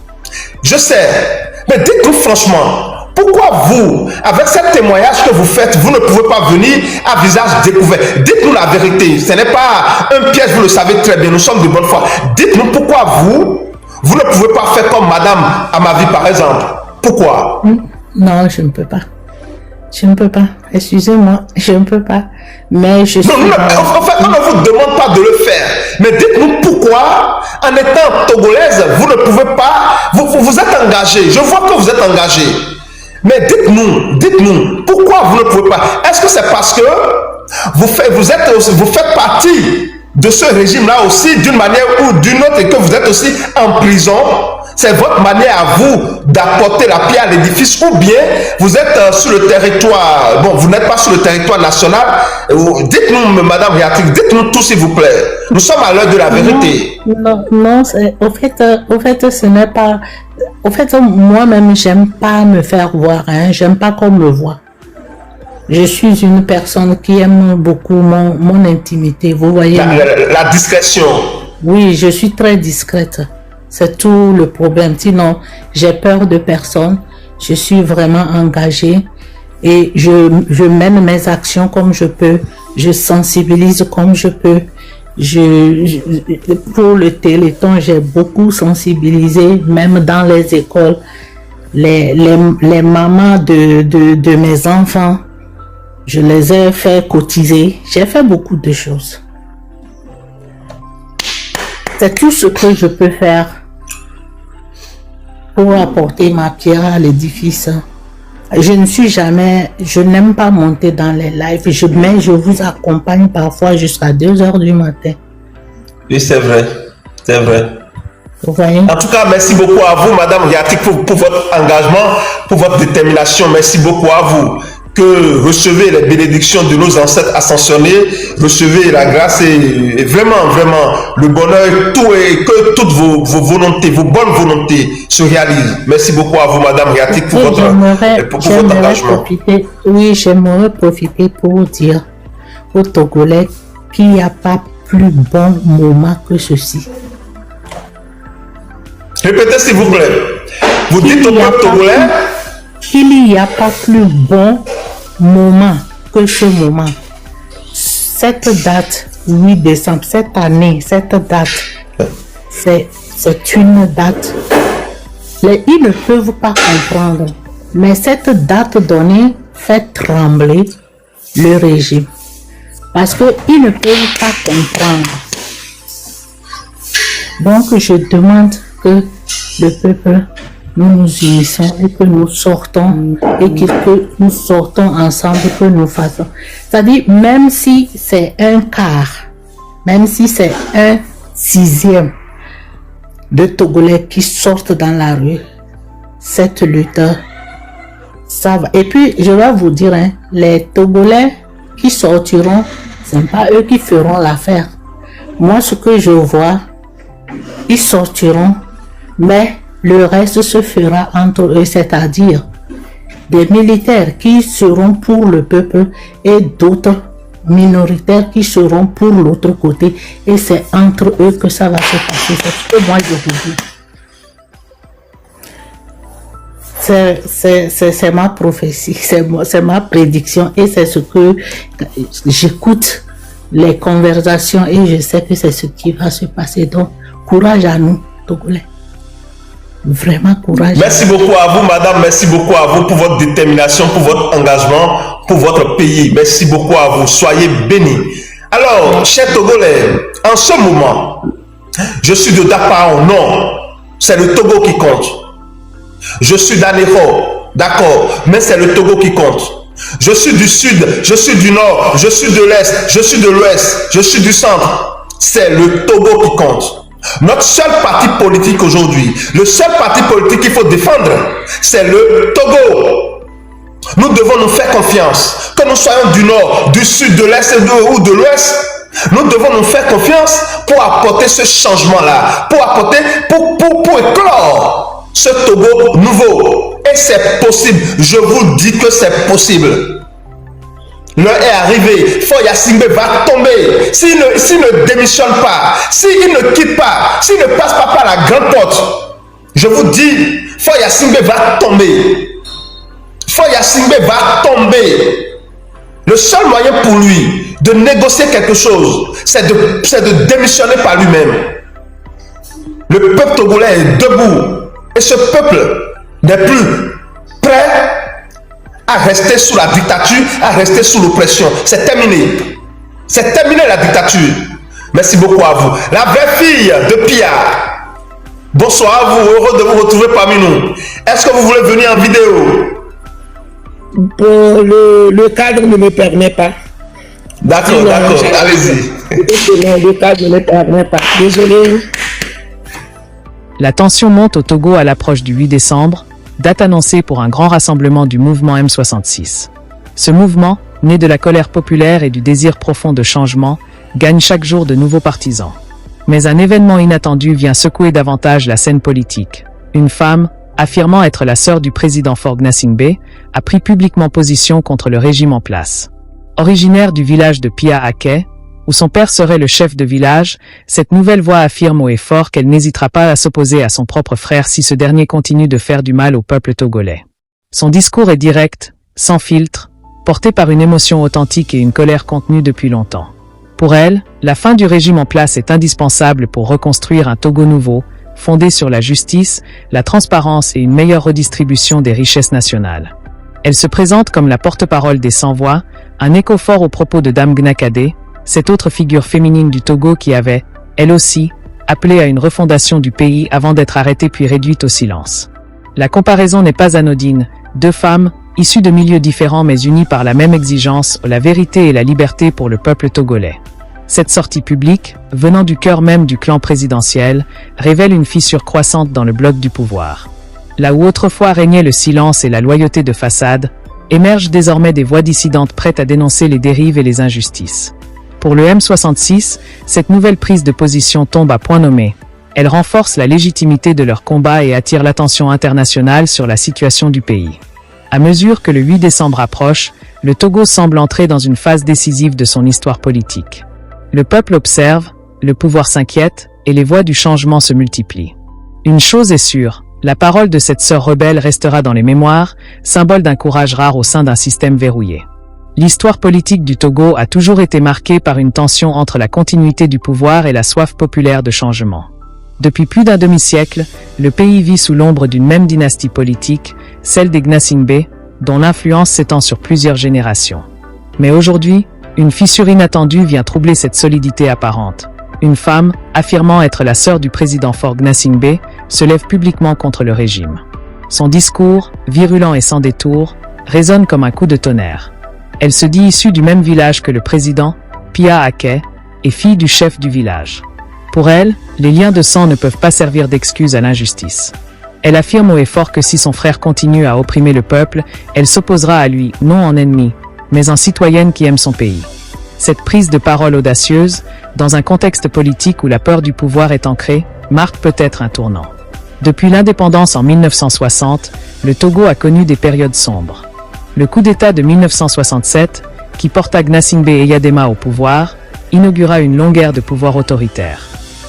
Je sais, mais dites-nous franchement, pourquoi vous, avec ce témoignage que vous faites, vous ne pouvez pas venir à visage découvert? Dites-nous la vérité, ce n'est pas un piège, vous le savez très bien, nous sommes de bonne foi. Dites-nous pourquoi vous Vous ne pouvez pas faire comme Madame Amavi, par exemple. Pourquoi? Non, je ne peux pas. Je ne peux pas. Excusez-moi, je ne peux pas. Mais je suis... Non, en fait, on ne vous demande pas de le faire. Mais dites-nous pourquoi, en étant togolaise, vous ne pouvez pas... Vous êtes engagé. Je vois que vous êtes engagé. Mais dites-nous, pourquoi vous ne pouvez pas? Est-ce que c'est parce que vous faites partie de ce régime-là aussi, d'une manière ou d'une autre, et que vous êtes aussi en prison? C'est votre manière à vous d'apporter la pierre à l'édifice, ou bien vous êtes sur le territoire, bon, vous n'êtes pas sur le territoire national. Dites-nous, Madame Riatik, dites-nous tout s'il vous plaît. Nous sommes à l'heure de la vérité. Non, au fait, ce n'est pas... Au fait, moi-même, j'aime pas me faire voir, hein. J'aime pas qu'on me voit. Je suis une personne qui aime beaucoup mon intimité, vous voyez. La discrétion. Oui, je suis très discrète. C'est tout le problème. Sinon, j'ai peur de personne. Je suis vraiment engagée et je mène mes actions comme je peux. Je sensibilise comme je peux. Pour le Téléthon, j'ai beaucoup sensibilisé, même dans les écoles, les mamans de mes enfants. Je les ai fait cotiser. J'ai fait beaucoup de choses. C'est tout ce que je peux faire pour apporter ma pierre à l'édifice. Je n'aime pas monter dans les lives, mais je vous accompagne parfois jusqu'à 2 h du matin. Oui, c'est vrai. C'est vrai. Vous voyez? En tout cas, merci beaucoup à vous, Madame Riatik, pour votre engagement, pour votre détermination. Merci beaucoup à vous. Que recevez les bénédictions de nos ancêtres ascensionnés, recevez la grâce et vraiment, vraiment le bonheur, tout et que toutes vos volontés, vos bonnes volontés se réalisent. Merci beaucoup à vous, Madame Riatik, pour votre engagement. J'aimerais profiter pour dire aux Togolais qu'il n'y a pas plus bon moment que ceci. Répétez s'il vous plaît. Vous dites au peuple togolais qu'il n'y a pas plus bon moment que ce moment. Cette date, 8 décembre, cette année, cette date, c'est une date. Ils ne peuvent pas comprendre. Mais cette date donnée fait trembler le régime. Parce qu'ils ne peuvent pas comprendre. Donc je demande que le peuple, nous nous unissons et que nous sortons et que nous sortons ensemble, que nous fassons. C'est-à-dire, même si c'est un quart, même si c'est 1/6 de Togolais qui sortent dans la rue, cette lutte, ça va. Et puis, je vais vous dire, hein, les Togolais qui sortiront, ce n'est pas eux qui feront l'affaire. Moi, ce que je vois, ils sortiront, mais le reste se fera entre eux, c'est-à-dire des militaires qui seront pour le peuple et d'autres minoritaires qui seront pour l'autre côté. Et c'est entre eux que ça va se passer. C'est ce que moi je vous dis. C'est ma prophétie, c'est ma prédiction et c'est ce que j'écoute les conversations et je sais que c'est ce qui va se passer. Donc, courage à nous, Togolais. Vraiment courage. Merci beaucoup à vous, madame. Merci beaucoup à vous pour votre détermination, pour votre engagement, pour votre pays. Merci beaucoup à vous. Soyez bénis. Alors, chers Togolais, en ce moment, je suis de Dakar, non. C'est le Togo qui compte. Je suis d'Anéro, d'accord, mais c'est le Togo qui compte. Je suis du sud, je suis du nord, je suis de l'est, je suis de l'ouest, je suis du centre. C'est le Togo qui compte. Notre seul parti politique aujourd'hui, le seul parti politique qu'il faut défendre, c'est le Togo. Nous devons nous faire confiance. Que nous soyons du nord, du sud, de l'est ou de l'ouest, nous devons nous faire confiance pour apporter ce changement-là, pour éclore ce Togo nouveau. Et c'est possible. Je vous dis que c'est possible. L'heure est arrivée. Foya Singbe va tomber. S'il ne démissionne pas, s'il ne quitte pas, s'il ne passe pas par la grande porte, je vous dis, Foya Singbe va tomber. Foya Singbe va tomber. Le seul moyen pour lui de négocier quelque chose, c'est de démissionner par lui-même. Le peuple togolais est debout. Et ce peuple n'est plus prêt à rester sous la dictature, à rester sous l'oppression. C'est terminé. C'est terminé la dictature. Merci beaucoup à vous. La vraie fille de Pia. Bonsoir à vous. Heureux de vous retrouver parmi nous. Est-ce que vous voulez venir en vidéo? Le cadre ne me permet pas. D'accord, d'accord. Allez-y. Le cadre ne me permet pas. Désolé. La tension monte au Togo à l'approche du 8 décembre, date annoncée pour un grand rassemblement du mouvement M66. Ce mouvement, né de la colère populaire et du désir profond de changement, gagne chaque jour de nouveaux partisans. Mais un événement inattendu vient secouer davantage la scène politique. Une femme, affirmant être la sœur du président Faure Gnassingbé, a pris publiquement position contre le régime en place. Originaire du village de Pia-Aké, où son père serait le chef de village, cette nouvelle voix affirme haut et fort qu'elle n'hésitera pas à s'opposer à son propre frère si ce dernier continue de faire du mal au peuple togolais. Son discours est direct, sans filtre, porté par une émotion authentique et une colère contenue depuis longtemps. Pour elle, la fin du régime en place est indispensable pour reconstruire un Togo nouveau, fondé sur la justice, la transparence et une meilleure redistribution des richesses nationales. Elle se présente comme la porte-parole des sans-voix, un écho fort aux propos de Dame Gnakadé, cette autre figure féminine du Togo qui avait, elle aussi, appelé à une refondation du pays avant d'être arrêtée puis réduite au silence. La comparaison n'est pas anodine, deux femmes, issues de milieux différents mais unies par la même exigence, la vérité et la liberté pour le peuple togolais. Cette sortie publique, venant du cœur même du clan présidentiel, révèle une fissure croissante dans le bloc du pouvoir. Là où autrefois régnait le silence et la loyauté de façade, émergent désormais des voix dissidentes prêtes à dénoncer les dérives et les injustices. Pour le M66, cette nouvelle prise de position tombe à point nommé. Elle renforce la légitimité de leur combat et attire l'attention internationale sur la situation du pays. À mesure que le 8 décembre approche, le Togo semble entrer dans une phase décisive de son histoire politique. Le peuple observe, le pouvoir s'inquiète, et les voix du changement se multiplient. Une chose est sûre, la parole de cette sœur rebelle restera dans les mémoires, symbole d'un courage rare au sein d'un système verrouillé. L'histoire politique du Togo a toujours été marquée par une tension entre la continuité du pouvoir et la soif populaire de changement. Depuis plus d'un demi-siècle, le pays vit sous l'ombre d'une même dynastie politique, celle des Gnassingbé, dont l'influence s'étend sur plusieurs générations. Mais aujourd'hui, une fissure inattendue vient troubler cette solidité apparente. Une femme, affirmant être la sœur du président Faure Gnassingbé, se lève publiquement contre le régime. Son discours, virulent et sans détour, résonne comme un coup de tonnerre. Elle se dit issue du même village que le président, Pia-Aké, et fille du chef du village. Pour elle, les liens de sang ne peuvent pas servir d'excuse à l'injustice. Elle affirme haut et fort que si son frère continue à opprimer le peuple, elle s'opposera à lui, non en ennemi, mais en citoyenne qui aime son pays. Cette prise de parole audacieuse, dans un contexte politique où la peur du pouvoir est ancrée, marque peut-être un tournant. Depuis l'indépendance en 1960, le Togo a connu des périodes sombres. Le coup d'État de 1967, qui porta Gnassingbé Eyadema au pouvoir, inaugura une longue ère de pouvoir autoritaire.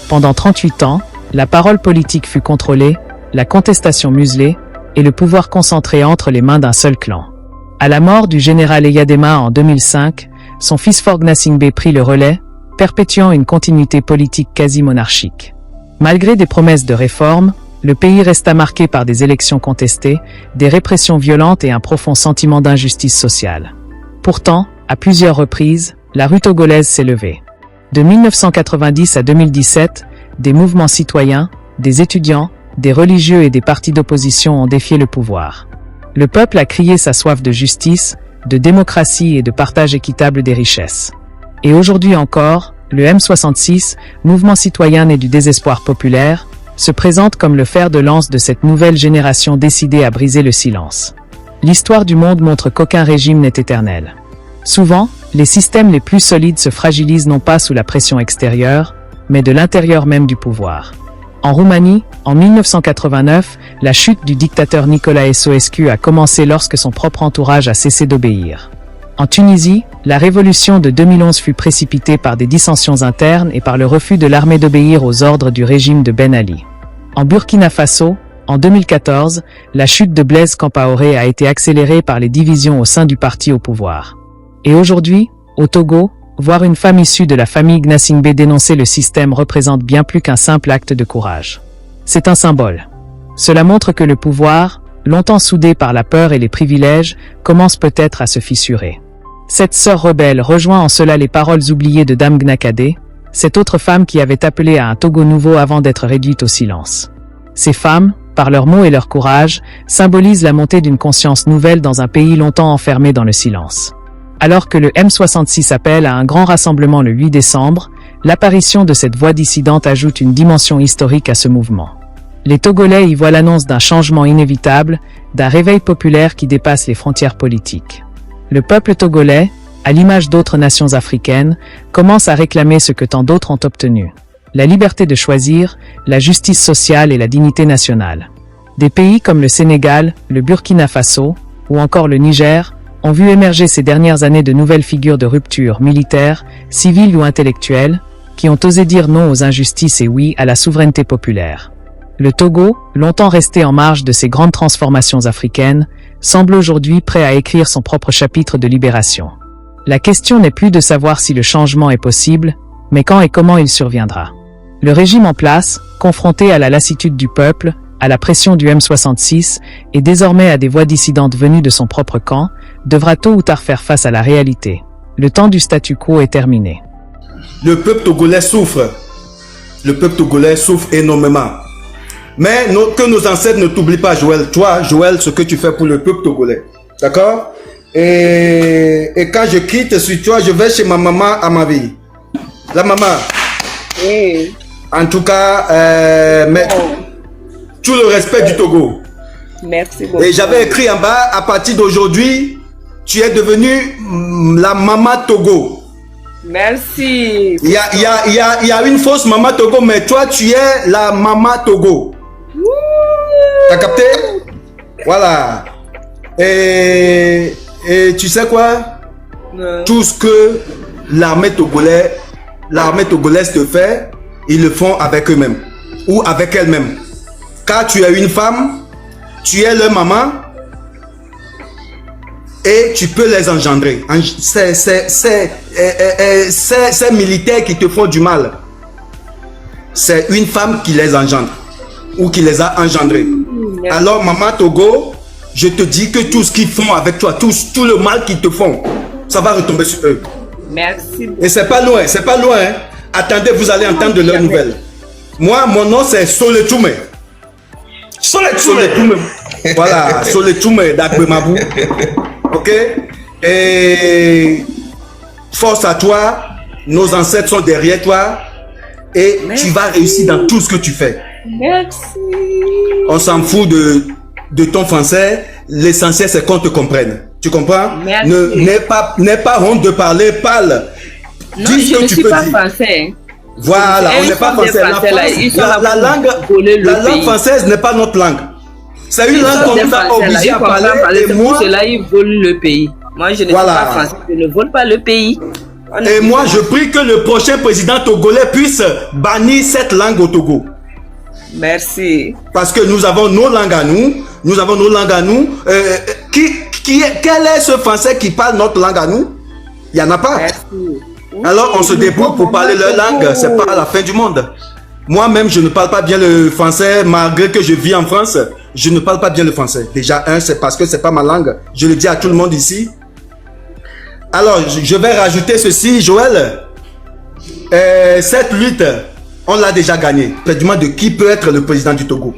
Pendant 38 ans, la parole politique fut contrôlée, la contestation muselée, et le pouvoir concentré entre les mains d'un seul clan. À la mort du général Eyadema en 2005, son fils Faure Gnassingbé prit le relais, perpétuant une continuité politique quasi monarchique. Malgré des promesses de réforme, le pays resta marqué par des élections contestées, des répressions violentes et un profond sentiment d'injustice sociale. Pourtant, à plusieurs reprises, la rue togolaise s'est levée. De 1990 à 2017, des mouvements citoyens, des étudiants, des religieux et des partis d'opposition ont défié le pouvoir. Le peuple a crié sa soif de justice, de démocratie et de partage équitable des richesses. Et aujourd'hui encore, le M66, mouvement citoyen né du désespoir populaire, se présente comme le fer de lance de cette nouvelle génération décidée à briser le silence. L'histoire du monde montre qu'aucun régime n'est éternel. Souvent, les systèmes les plus solides se fragilisent non pas sous la pression extérieure, mais de l'intérieur même du pouvoir. En Roumanie, en 1989, la chute du dictateur Nicolae Ceausescu a commencé lorsque son propre entourage a cessé d'obéir. En Tunisie, la révolution de 2011 fut précipitée par des dissensions internes et par le refus de l'armée d'obéir aux ordres du régime de Ben Ali. En Burkina Faso, en 2014, la chute de Blaise Compaoré a été accélérée par les divisions au sein du parti au pouvoir. Et aujourd'hui, au Togo, voir une femme issue de la famille Gnassingbé dénoncer le système représente bien plus qu'un simple acte de courage. C'est un symbole. Cela montre que le pouvoir, longtemps soudé par la peur et les privilèges, commence peut-être à se fissurer. Cette sœur rebelle rejoint en cela les paroles oubliées de Dame Gnakade, cette autre femme qui avait appelé à un Togo nouveau avant d'être réduite au silence. Ces femmes, par leurs mots et leur courage, symbolisent la montée d'une conscience nouvelle dans un pays longtemps enfermé dans le silence. Alors que le M66 appelle à un grand rassemblement le 8 décembre, l'apparition de cette voix dissidente ajoute une dimension historique à ce mouvement. Les Togolais y voient l'annonce d'un changement inévitable, d'un réveil populaire qui dépasse les frontières politiques. Le peuple togolais, à l'image d'autres nations africaines, commence à réclamer ce que tant d'autres ont obtenu. La liberté de choisir, la justice sociale et la dignité nationale. Des pays comme le Sénégal, le Burkina Faso, ou encore le Niger, ont vu émerger ces dernières années de nouvelles figures de rupture militaires, civiles ou intellectuelles, qui ont osé dire non aux injustices et oui à la souveraineté populaire. Le Togo, longtemps resté en marge de ces grandes transformations africaines, semble aujourd'hui prêt à écrire son propre chapitre de libération. La question n'est plus de savoir si le changement est possible, mais quand et comment il surviendra. Le régime en place, confronté à la lassitude du peuple, à la pression du M66 et désormais à des voix dissidentes venues de son propre camp, devra tôt ou tard faire face à la réalité. Le temps du statu quo est terminé. Le peuple togolais souffre. Le peuple togolais souffre énormément. Mais que nos ancêtres ne t'oublient pas, Joël. Toi, Joël, ce que tu fais pour le peuple togolais. D'accord? Et quand je quitte sur toi, je vais chez ma maman à ma vie. La maman. Oui. En tout cas, mais tout le respect du Togo. Merci beaucoup. Et j'avais écrit en bas, à partir d'aujourd'hui, tu es devenue la maman Togo. Merci. Il y a une fausse maman Togo, mais toi, tu es la maman Togo. T'as capté? Voilà. Et tu sais quoi? Non. Tout ce que l'armée togolaise te fait, ils le font avec eux-mêmes ou avec elles-mêmes. Car tu es une femme, tu es leur maman et tu peux les engendrer. Ces militaires qui te font du mal, c'est une femme qui les engendre ou qui les a engendrés. Alors maman Togo, je te dis que tout ce qu'ils font avec toi, tout le mal qu'ils te font, ça va retomber sur eux. Merci. Et c'est pas loin, c'est pas loin. Hein. Attendez, vous allez entendre de leurs nouvelles. Moi, mon nom c'est Soletume. Soletume. Voilà, Soletume d'Agbemabou. Ok? Et force à toi, nos ancêtres sont derrière toi et tu vas réussir dans tout ce que tu fais. Merci. On s'en fout de ton français. L'essentiel, c'est qu'on te comprenne. Tu comprends? N'aie pas honte de parler, parle. Non, dis je ne suis pas français. Voilà, on n'est pas français. La langue française n'est pas notre langue. C'est une langue qu'on nous a obligé à parler. Et moi, cela, ils volent le pays. Moi, je ne suis pas français. Je ne vole pas le pays. Et moi, je prie que le prochain président togolais puisse bannir cette langue au Togo. Merci. Parce que nous avons nos langues à nous. Nous avons nos langues à nous. Quel est ce français qui parle notre langue à nous? Il n'y en a pas. Merci. Alors on se débrouille pour parler leur langue. C'est pas la fin du monde. Moi-même, je ne parle pas bien le français. Malgré que je vis en France, je ne parle pas bien le français. Déjà, c'est parce que c'est pas ma langue. Je le dis à tout le monde ici. Alors, je vais rajouter ceci, Joël. Cette lutte, on l'a déjà gagnée. Précisément de qui peut être le président du Togo.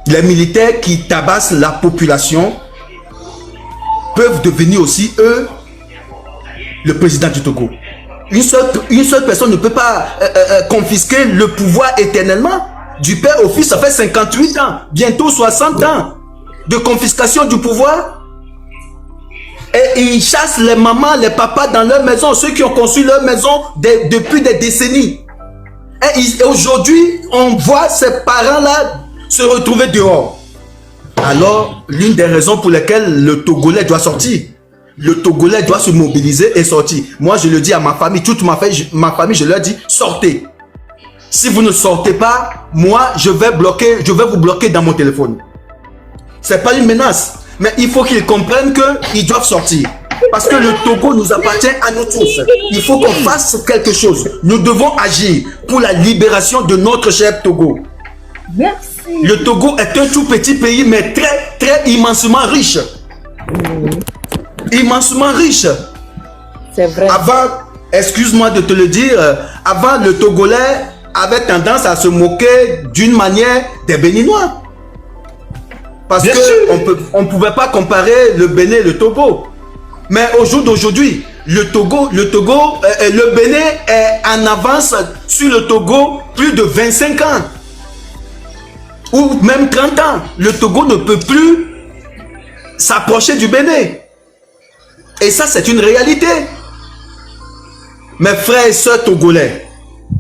Les militaires qui tabassent la population peuvent devenir aussi, eux, le président du Togo. Une seule personne ne peut pas confisquer le pouvoir éternellement. Du père au fils, ça fait 58 ans, bientôt 60 ans de confiscation du pouvoir. Et ils chassent les mamans, les papas dans leur maison, ceux qui ont construit leur maison depuis des décennies. Et aujourd'hui, on voit ces parents-là se retrouver dehors. Alors, l'une des raisons pour lesquelles le Togolais doit sortir, le Togolais doit se mobiliser et sortir. Moi, je le dis à ma famille, toute ma famille, je leur dis, sortez. Si vous ne sortez pas, moi, je vais vous bloquer dans mon téléphone. C'est pas une menace, mais il faut qu'ils comprennent qu'ils doivent sortir. Parce que le Togo nous appartient à nous tous. Il faut qu'on fasse quelque chose. Nous devons agir pour la libération de notre cher Togo. Merci. Le Togo est un tout petit pays, mais très, très immensement riche. Immensement riche. C'est vrai. Avant, excuse-moi de te le dire, avant le Togolais avait tendance à se moquer d'une manière des Béninois. Parce qu'on ne pouvait pas comparer le Bénin et le Togo. Mais au jour d'aujourd'hui, le Bénin est en avance sur le Togo plus de 25 ans. Ou même 30 ans. Le Togo ne peut plus s'approcher du Bénin. Et ça, c'est une réalité. Mes frères et sœurs togolais,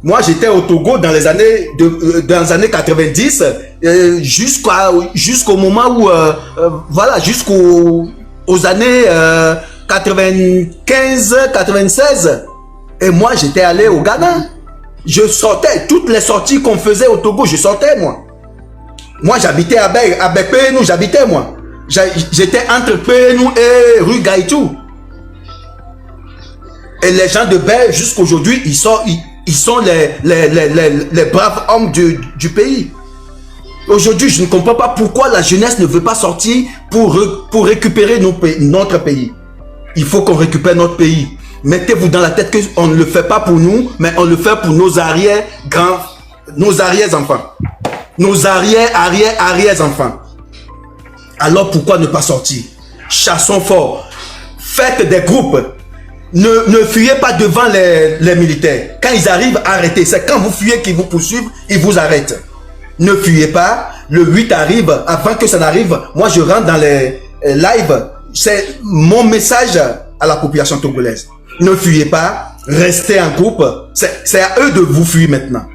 moi j'étais au Togo dans les années 90 jusqu'au moment où voilà, jusqu'aux années 95 96, et moi j'étais allé au Ghana. Je sortais toutes les sorties qu'on faisait au Togo, je sortais moi j'habitais à Pénou, j'habitais moi j'étais entre Pénou et rue Gaïtou. Et les gens de Baie, jusqu'aujourd'hui, ils sont les braves hommes du pays. Aujourd'hui, je ne comprends pas pourquoi la jeunesse ne veut pas sortir pour récupérer notre pays. Il faut qu'on récupère notre pays. Mettez-vous dans la tête qu'on ne le fait pas pour nous, mais on le fait pour nos arrière-enfants. Nos arrière-enfants. Alors pourquoi ne pas sortir? Chassons fort. Faites des groupes. Ne fuyez pas devant les militaires. Quand ils arrivent, arrêtez. C'est quand vous fuyez qu'ils vous poursuivent, ils vous arrêtent. Ne fuyez pas. Le 8 arrive. Avant que ça n'arrive, moi je rentre dans les lives. C'est mon message à la population togolaise. Ne fuyez pas. Restez en groupe. C'est à eux de vous fuir maintenant.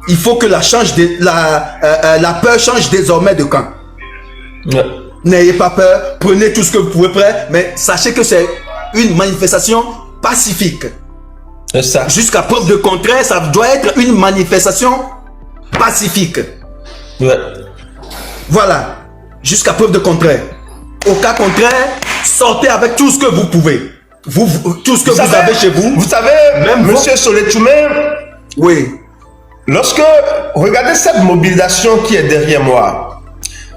Il faut que la peur change désormais de camp. Ouais. N'ayez pas peur. Prenez tout ce que vous pouvez prendre. Mais sachez que c'est une manifestation pacifique. Jusqu'à preuve de contraire, ça doit être une manifestation pacifique. Ouais. Voilà. Jusqu'à preuve de contraire. Au cas contraire, sortez avec tout ce que vous pouvez. Tout ce que vous avez chez vous. Vous savez, même monsieur Soletume, oui. Lorsque, regardez cette mobilisation qui est derrière moi.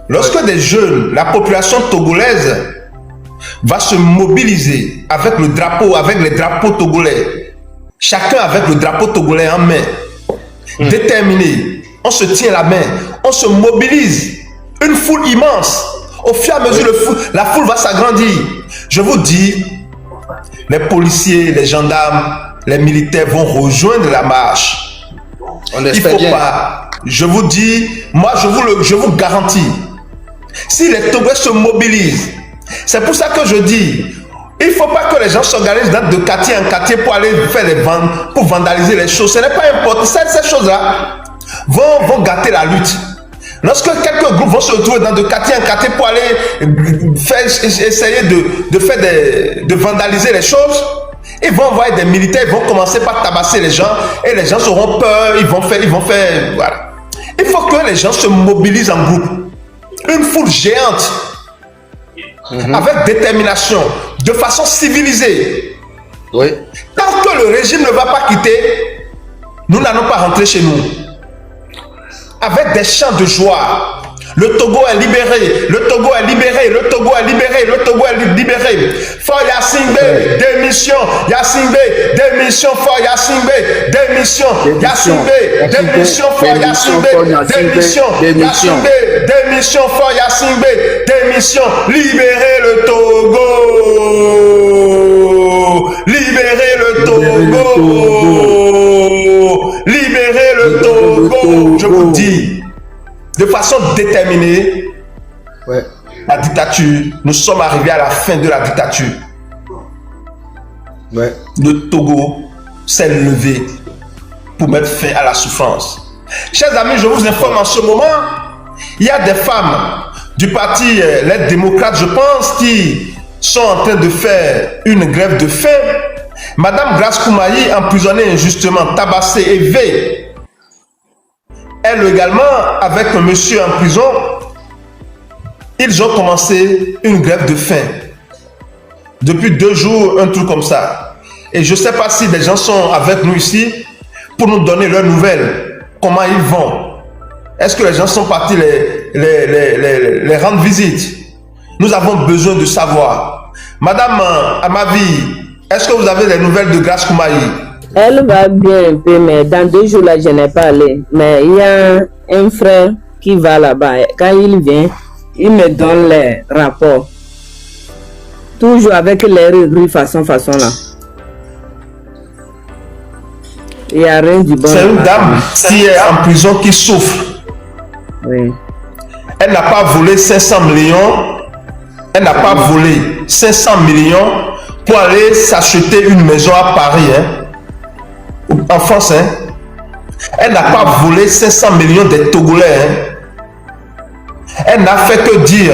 Lorsque des jeunes, la population togolaise va se mobiliser avec le drapeau, avec les drapeaux togolais, chacun avec le drapeau togolais en main, déterminé, on se tient la main, on se mobilise, une foule immense. Au fur et à mesure, la foule va s'agrandir. Je vous dis, les policiers, les gendarmes, les militaires vont rejoindre la marche. On il faut bien. Pas. Je vous dis, moi je vous garantis, si les Togolais se mobilisent, c'est pour ça que je dis, il ne faut pas que les gens s'organisent de quartier en quartier pour aller faire les ventes, pour vandaliser les choses. Ce n'est pas important. Ces choses-là vont gâter la lutte. Lorsque quelques groupes vont se retrouver dans de quartier en quartier pour aller essayer de vandaliser les choses, ils vont envoyer des militaires, ils vont commencer par tabasser les gens et les gens auront peur, ils vont faire, voilà. Il faut que les gens se mobilisent en groupe. Une foule géante, avec détermination, de façon civilisée. Oui. Tant que le régime ne va pas quitter, nous n'allons pas rentrer chez nous. Avec des chants de joie. Le Togo est libéré, le Togo est libéré, le Togo est libéré, le Togo est libéré. Fort Yassingbe, démission, Yassingbe, démission, Fort Yassingbe, démission, Yassingbe, démission, Fort Yassingbe, démission, Yassingbe, démission, Fort Yassingbe, démission, libérez le Togo, libérez le Togo, libérez le Togo, je vous dis. De façon déterminée, la dictature, nous sommes arrivés à la fin de la dictature. Le Togo s'est levé pour mettre fin à la souffrance. Chers amis, je vous informe en ce moment, il y a des femmes du parti Les Démocrates, je pense, qui sont en train de faire une grève de faim. Madame Grace Koumaï, emprisonnée injustement, tabassée et vée. Elle également, avec un monsieur en prison, ils ont commencé une grève de faim. Depuis 2 jours, un truc comme ça. Et je ne sais pas si des gens sont avec nous ici pour nous donner leurs nouvelles. Comment ils vont. Est-ce que les gens sont partis les rendre visite? Nous avons besoin de savoir. Madame Amavi, est-ce que vous avez des nouvelles de Grace Koumaï? Elle va bien un peu, mais dans 2 jours là, je n'ai pas allé. Mais il y a un frère qui va là-bas. Quand il vient, il me donne les rapports. Toujours avec les rubriques façon là. Il n'y a rien du bon. C'est une dame qui est en prison, qui souffre. Oui. Elle n'a pas volé 500 millions. Elle n'a pas volé 500 millions pour aller s'acheter une maison à Paris, hein, en France. Hein. Elle n'a pas volé 500 millions des Togolais. Hein. Elle n'a fait que dire,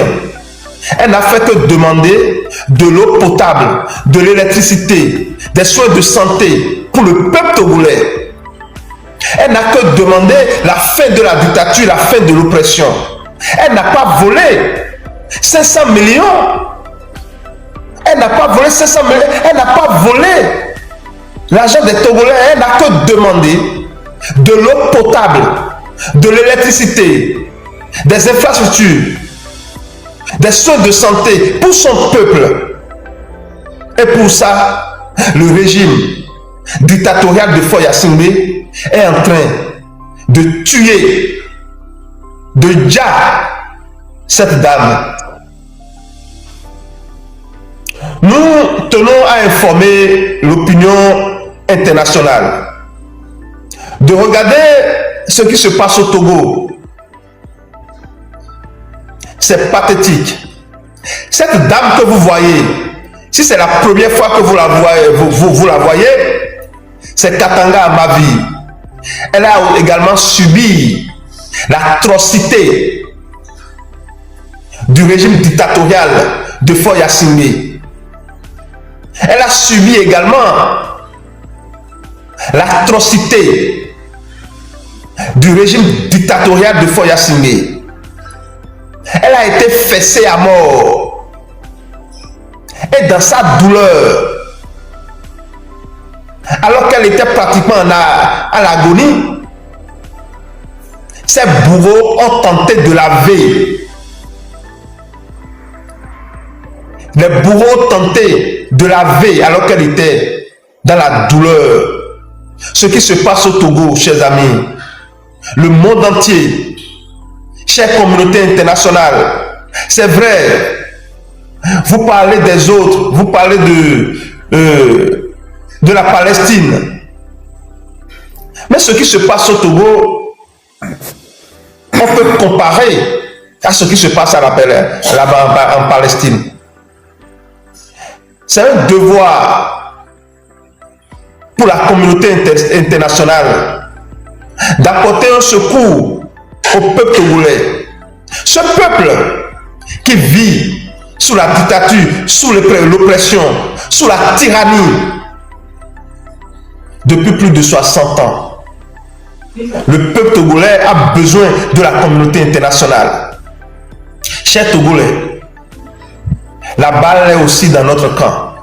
elle n'a fait que demander de l'eau potable, de l'électricité, des soins de santé pour le peuple togolais. Elle n'a que demandé la fin de la dictature, la fin de l'oppression. Elle n'a pas volé 500 millions. Elle n'a pas volé 500 millions. Elle n'a pas volé l'argent des Togolais. Elle n'a que demandé de l'eau potable, de l'électricité, des infrastructures, des soins de santé pour son peuple. Et pour ça, le régime dictatorial de Faure Gnassingbé est en train de tuer, de déjà cette dame. Nous tenons à informer l'opinion internationale de regarder ce qui se passe au Togo. C'est pathétique. Cette dame que vous voyez, si c'est la première fois que vous la voyez, vous la voyez, c'est Katanga Amavi. Elle a également subi l'atrocité du régime dictatorial de Faure Gnassingbé. Elle a subi également l'atrocité du régime dictatorial de Faure Gnassingbé. Elle a été fessée à mort. Et dans sa douleur, alors qu'elle était pratiquement à l'agonie, ses bourreaux ont tenté de la veiller. Les bourreaux ont tenté de la veiller alors qu'elle était dans la douleur. Ce qui se passe au Togo, chers amis, le monde entier, chère communauté internationale, c'est vrai, vous parlez des autres, vous parlez de la Palestine. Mais ce qui se passe au Togo, on peut comparer à ce qui se passe là-bas en Palestine. C'est un devoir pour la communauté internationale d'apporter un secours au peuple togolais. Ce peuple qui vit sous la dictature, sous l'oppression, sous la tyrannie depuis plus de 60 ans. Le peuple togolais a besoin de la communauté internationale. Chers Togolais, la balle est aussi dans notre camp.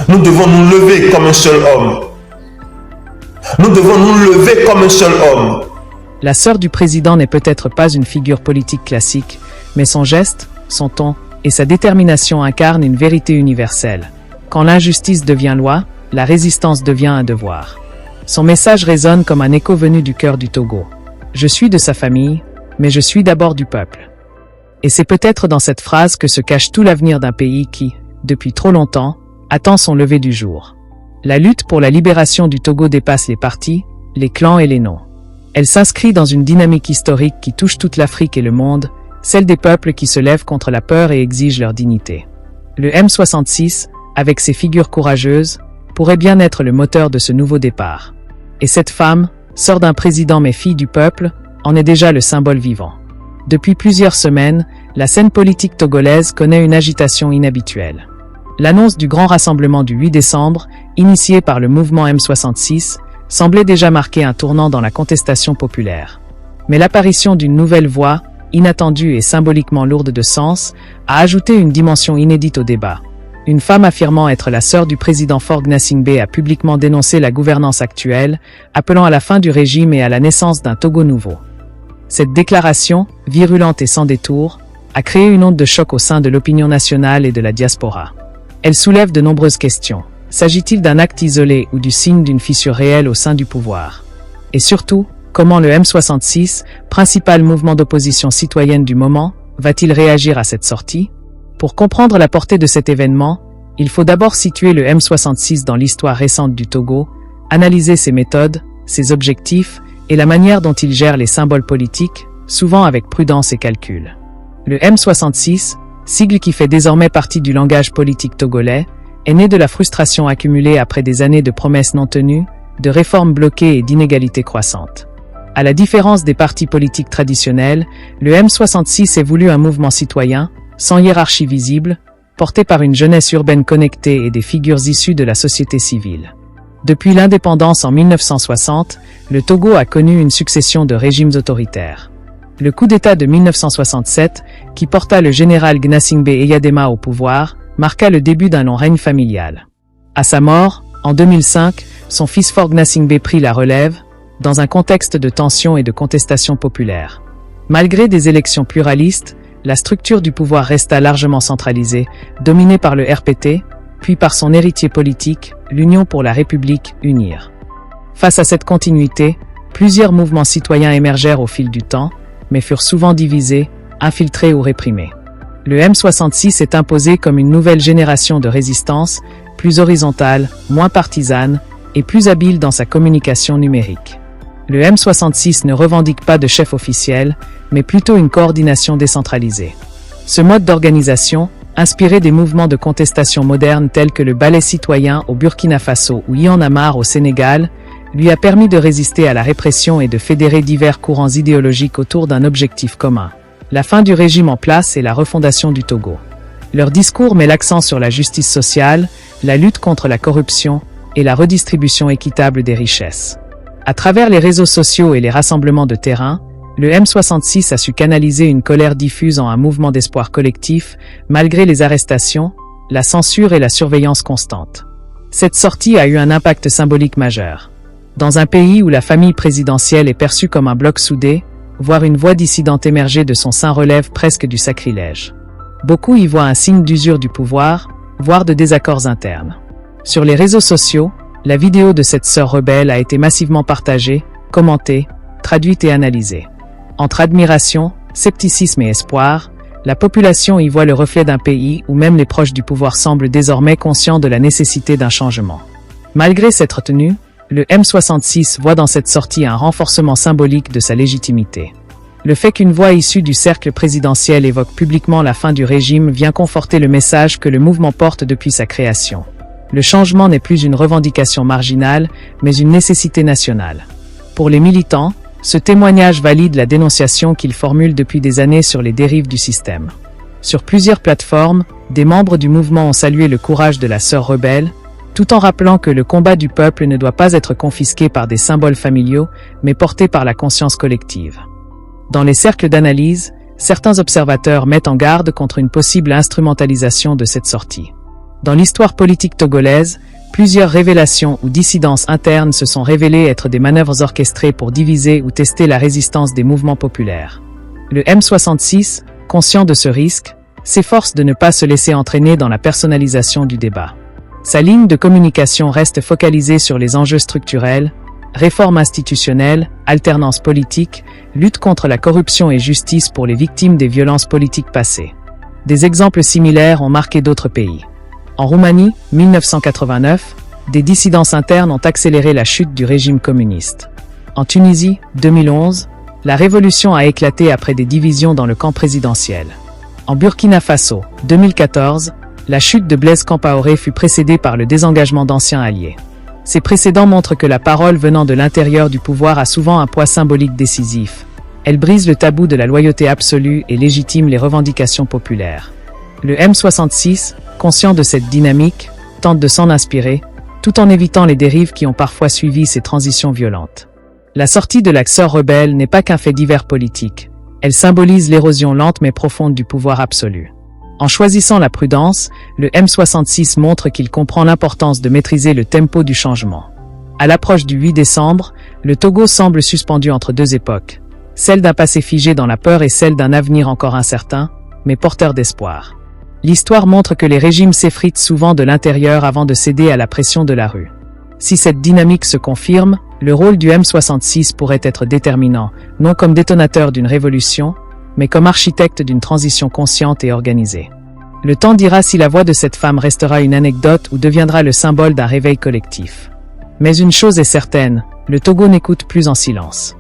Nous devons nous lever comme un seul homme. Nous devons nous lever comme un seul homme. La sœur du président n'est peut-être pas une figure politique classique, mais son geste, son ton et sa détermination incarnent une vérité universelle. Quand l'injustice devient loi, la résistance devient un devoir. Son message résonne comme un écho venu du cœur du Togo. Je suis de sa famille, mais je suis d'abord du peuple. Et c'est peut-être dans cette phrase que se cache tout l'avenir d'un pays qui, depuis trop longtemps, attend son lever du jour. La lutte pour la libération du Togo dépasse les partis, les clans et les noms. Elle s'inscrit dans une dynamique historique qui touche toute l'Afrique et le monde, celle des peuples qui se lèvent contre la peur et exigent leur dignité. Le M66, avec ses figures courageuses, pourrait bien être le moteur de ce nouveau départ. Et cette femme, sœur d'un président mais fille du peuple, en est déjà le symbole vivant. Depuis plusieurs semaines, la scène politique togolaise connaît une agitation inhabituelle. L'annonce du grand rassemblement du 8 décembre, initié par le mouvement M66, semblait déjà marquer un tournant dans la contestation populaire. Mais l'apparition d'une nouvelle voix, inattendue et symboliquement lourde de sens, a ajouté une dimension inédite au débat. Une femme affirmant être la sœur du président Faure Gnassingbé a publiquement dénoncé la gouvernance actuelle, appelant à la fin du régime et à la naissance d'un Togo nouveau. Cette déclaration, virulente et sans détour, a créé une onde de choc au sein de l'opinion nationale et de la diaspora. Elle soulève de nombreuses questions. S'agit-il d'un acte isolé ou du signe d'une fissure réelle au sein du pouvoir? Et surtout, comment le M66, principal mouvement d'opposition citoyenne du moment, va-t-il réagir à cette sortie? Pour comprendre la portée de cet événement, il faut d'abord situer le M66 dans l'histoire récente du Togo, analyser ses méthodes, ses objectifs et la manière dont il gère les symboles politiques, souvent avec prudence et calcul. Le M66, sigle qui fait désormais partie du langage politique togolais, est né de la frustration accumulée après des années de promesses non tenues, de réformes bloquées et d'inégalités croissantes. À la différence des partis politiques traditionnels, le M66 est voulu un mouvement citoyen, sans hiérarchie visible, porté par une jeunesse urbaine connectée et des figures issues de la société civile. Depuis l'indépendance en 1960, le Togo a connu une succession de régimes autoritaires. Le coup d'État de 1967, qui porta le général Gnassingbé Eyadema au pouvoir, marqua le début d'un long règne familial. À sa mort, en 2005, son fils Faure Gnassingbé prit la relève, dans un contexte de tension et de contestation populaire. Malgré des élections pluralistes, la structure du pouvoir resta largement centralisée, dominée par le RPT, puis par son héritier politique, l'Union pour la République, UNIR. Face à cette continuité, plusieurs mouvements citoyens émergèrent au fil du temps, mais furent souvent divisés, infiltrés ou réprimés. Le M66 s'est imposé comme une nouvelle génération de résistance, plus horizontale, moins partisane, et plus habile dans sa communication numérique. Le M66 ne revendique pas de chef officiel, mais plutôt une coordination décentralisée. Ce mode d'organisation, inspiré des mouvements de contestation modernes tels que le Balai citoyen au Burkina Faso ou Y'en a marre au Sénégal, lui a permis de résister à la répression et de fédérer divers courants idéologiques autour d'un objectif commun: la fin du régime en place et la refondation du Togo. Leur discours met l'accent sur la justice sociale, la lutte contre la corruption et la redistribution équitable des richesses. À travers les réseaux sociaux et les rassemblements de terrain, le M66 a su canaliser une colère diffuse en un mouvement d'espoir collectif, malgré les arrestations, la censure et la surveillance constante. Cette sortie a eu un impact symbolique majeur. Dans un pays où la famille présidentielle est perçue comme un bloc soudé, voir une voix dissidente émerger de son sein relève presque du sacrilège. Beaucoup y voient un signe d'usure du pouvoir, voire de désaccords internes. Sur les réseaux sociaux, la vidéo de cette sœur rebelle a été massivement partagée, commentée, traduite et analysée. Entre admiration, scepticisme et espoir, la population y voit le reflet d'un pays où même les proches du pouvoir semblent désormais conscients de la nécessité d'un changement. Malgré cette retenue, le M66 voit dans cette sortie un renforcement symbolique de sa légitimité. Le fait qu'une voix issue du cercle présidentiel évoque publiquement la fin du régime vient conforter le message que le mouvement porte depuis sa création. Le changement n'est plus une revendication marginale, mais une nécessité nationale. Pour les militants, ce témoignage valide la dénonciation qu'ils formulent depuis des années sur les dérives du système. Sur plusieurs plateformes, des membres du mouvement ont salué le courage de la sœur rebelle, tout en rappelant que le combat du peuple ne doit pas être confisqué par des symboles familiaux, mais porté par la conscience collective. Dans les cercles d'analyse, certains observateurs mettent en garde contre une possible instrumentalisation de cette sortie. Dans l'histoire politique togolaise, plusieurs révélations ou dissidences internes se sont révélées être des manœuvres orchestrées pour diviser ou tester la résistance des mouvements populaires. Le M66, conscient de ce risque, s'efforce de ne pas se laisser entraîner dans la personnalisation du débat. Sa ligne de communication reste focalisée sur les enjeux structurels, réforme institutionnelle, alternance politique, lutte contre la corruption et justice pour les victimes des violences politiques passées. Des exemples similaires ont marqué d'autres pays. En Roumanie, 1989, des dissidences internes ont accéléré la chute du régime communiste. En Tunisie, 2011, la révolution a éclaté après des divisions dans le camp présidentiel. En Burkina Faso, 2014, la chute de Blaise Compaoré fut précédée par le désengagement d'anciens alliés. Ces précédents montrent que la parole venant de l'intérieur du pouvoir a souvent un poids symbolique décisif. Elle brise le tabou de la loyauté absolue et légitime les revendications populaires. Le M66, conscient de cette dynamique, tente de s'en inspirer, tout en évitant les dérives qui ont parfois suivi ces transitions violentes. La sortie de la sœur rebelle n'est pas qu'un fait divers politique. Elle symbolise l'érosion lente mais profonde du pouvoir absolu. En choisissant la prudence, le M66 montre qu'il comprend l'importance de maîtriser le tempo du changement. À l'approche du 8 décembre, le Togo semble suspendu entre deux époques. celle d'un passé figé dans la peur et celle d'un avenir encore incertain, mais porteur d'espoir. L'histoire montre que les régimes s'effritent souvent de l'intérieur avant de céder à la pression de la rue. Si cette dynamique se confirme, le rôle du M66 pourrait être déterminant, non comme détonateur d'une révolution, mais comme architecte d'une transition consciente et organisée. Le temps dira si la voix de cette femme restera une anecdote ou deviendra le symbole d'un réveil collectif. Mais une chose est certaine, le Togo n'écoute plus en silence.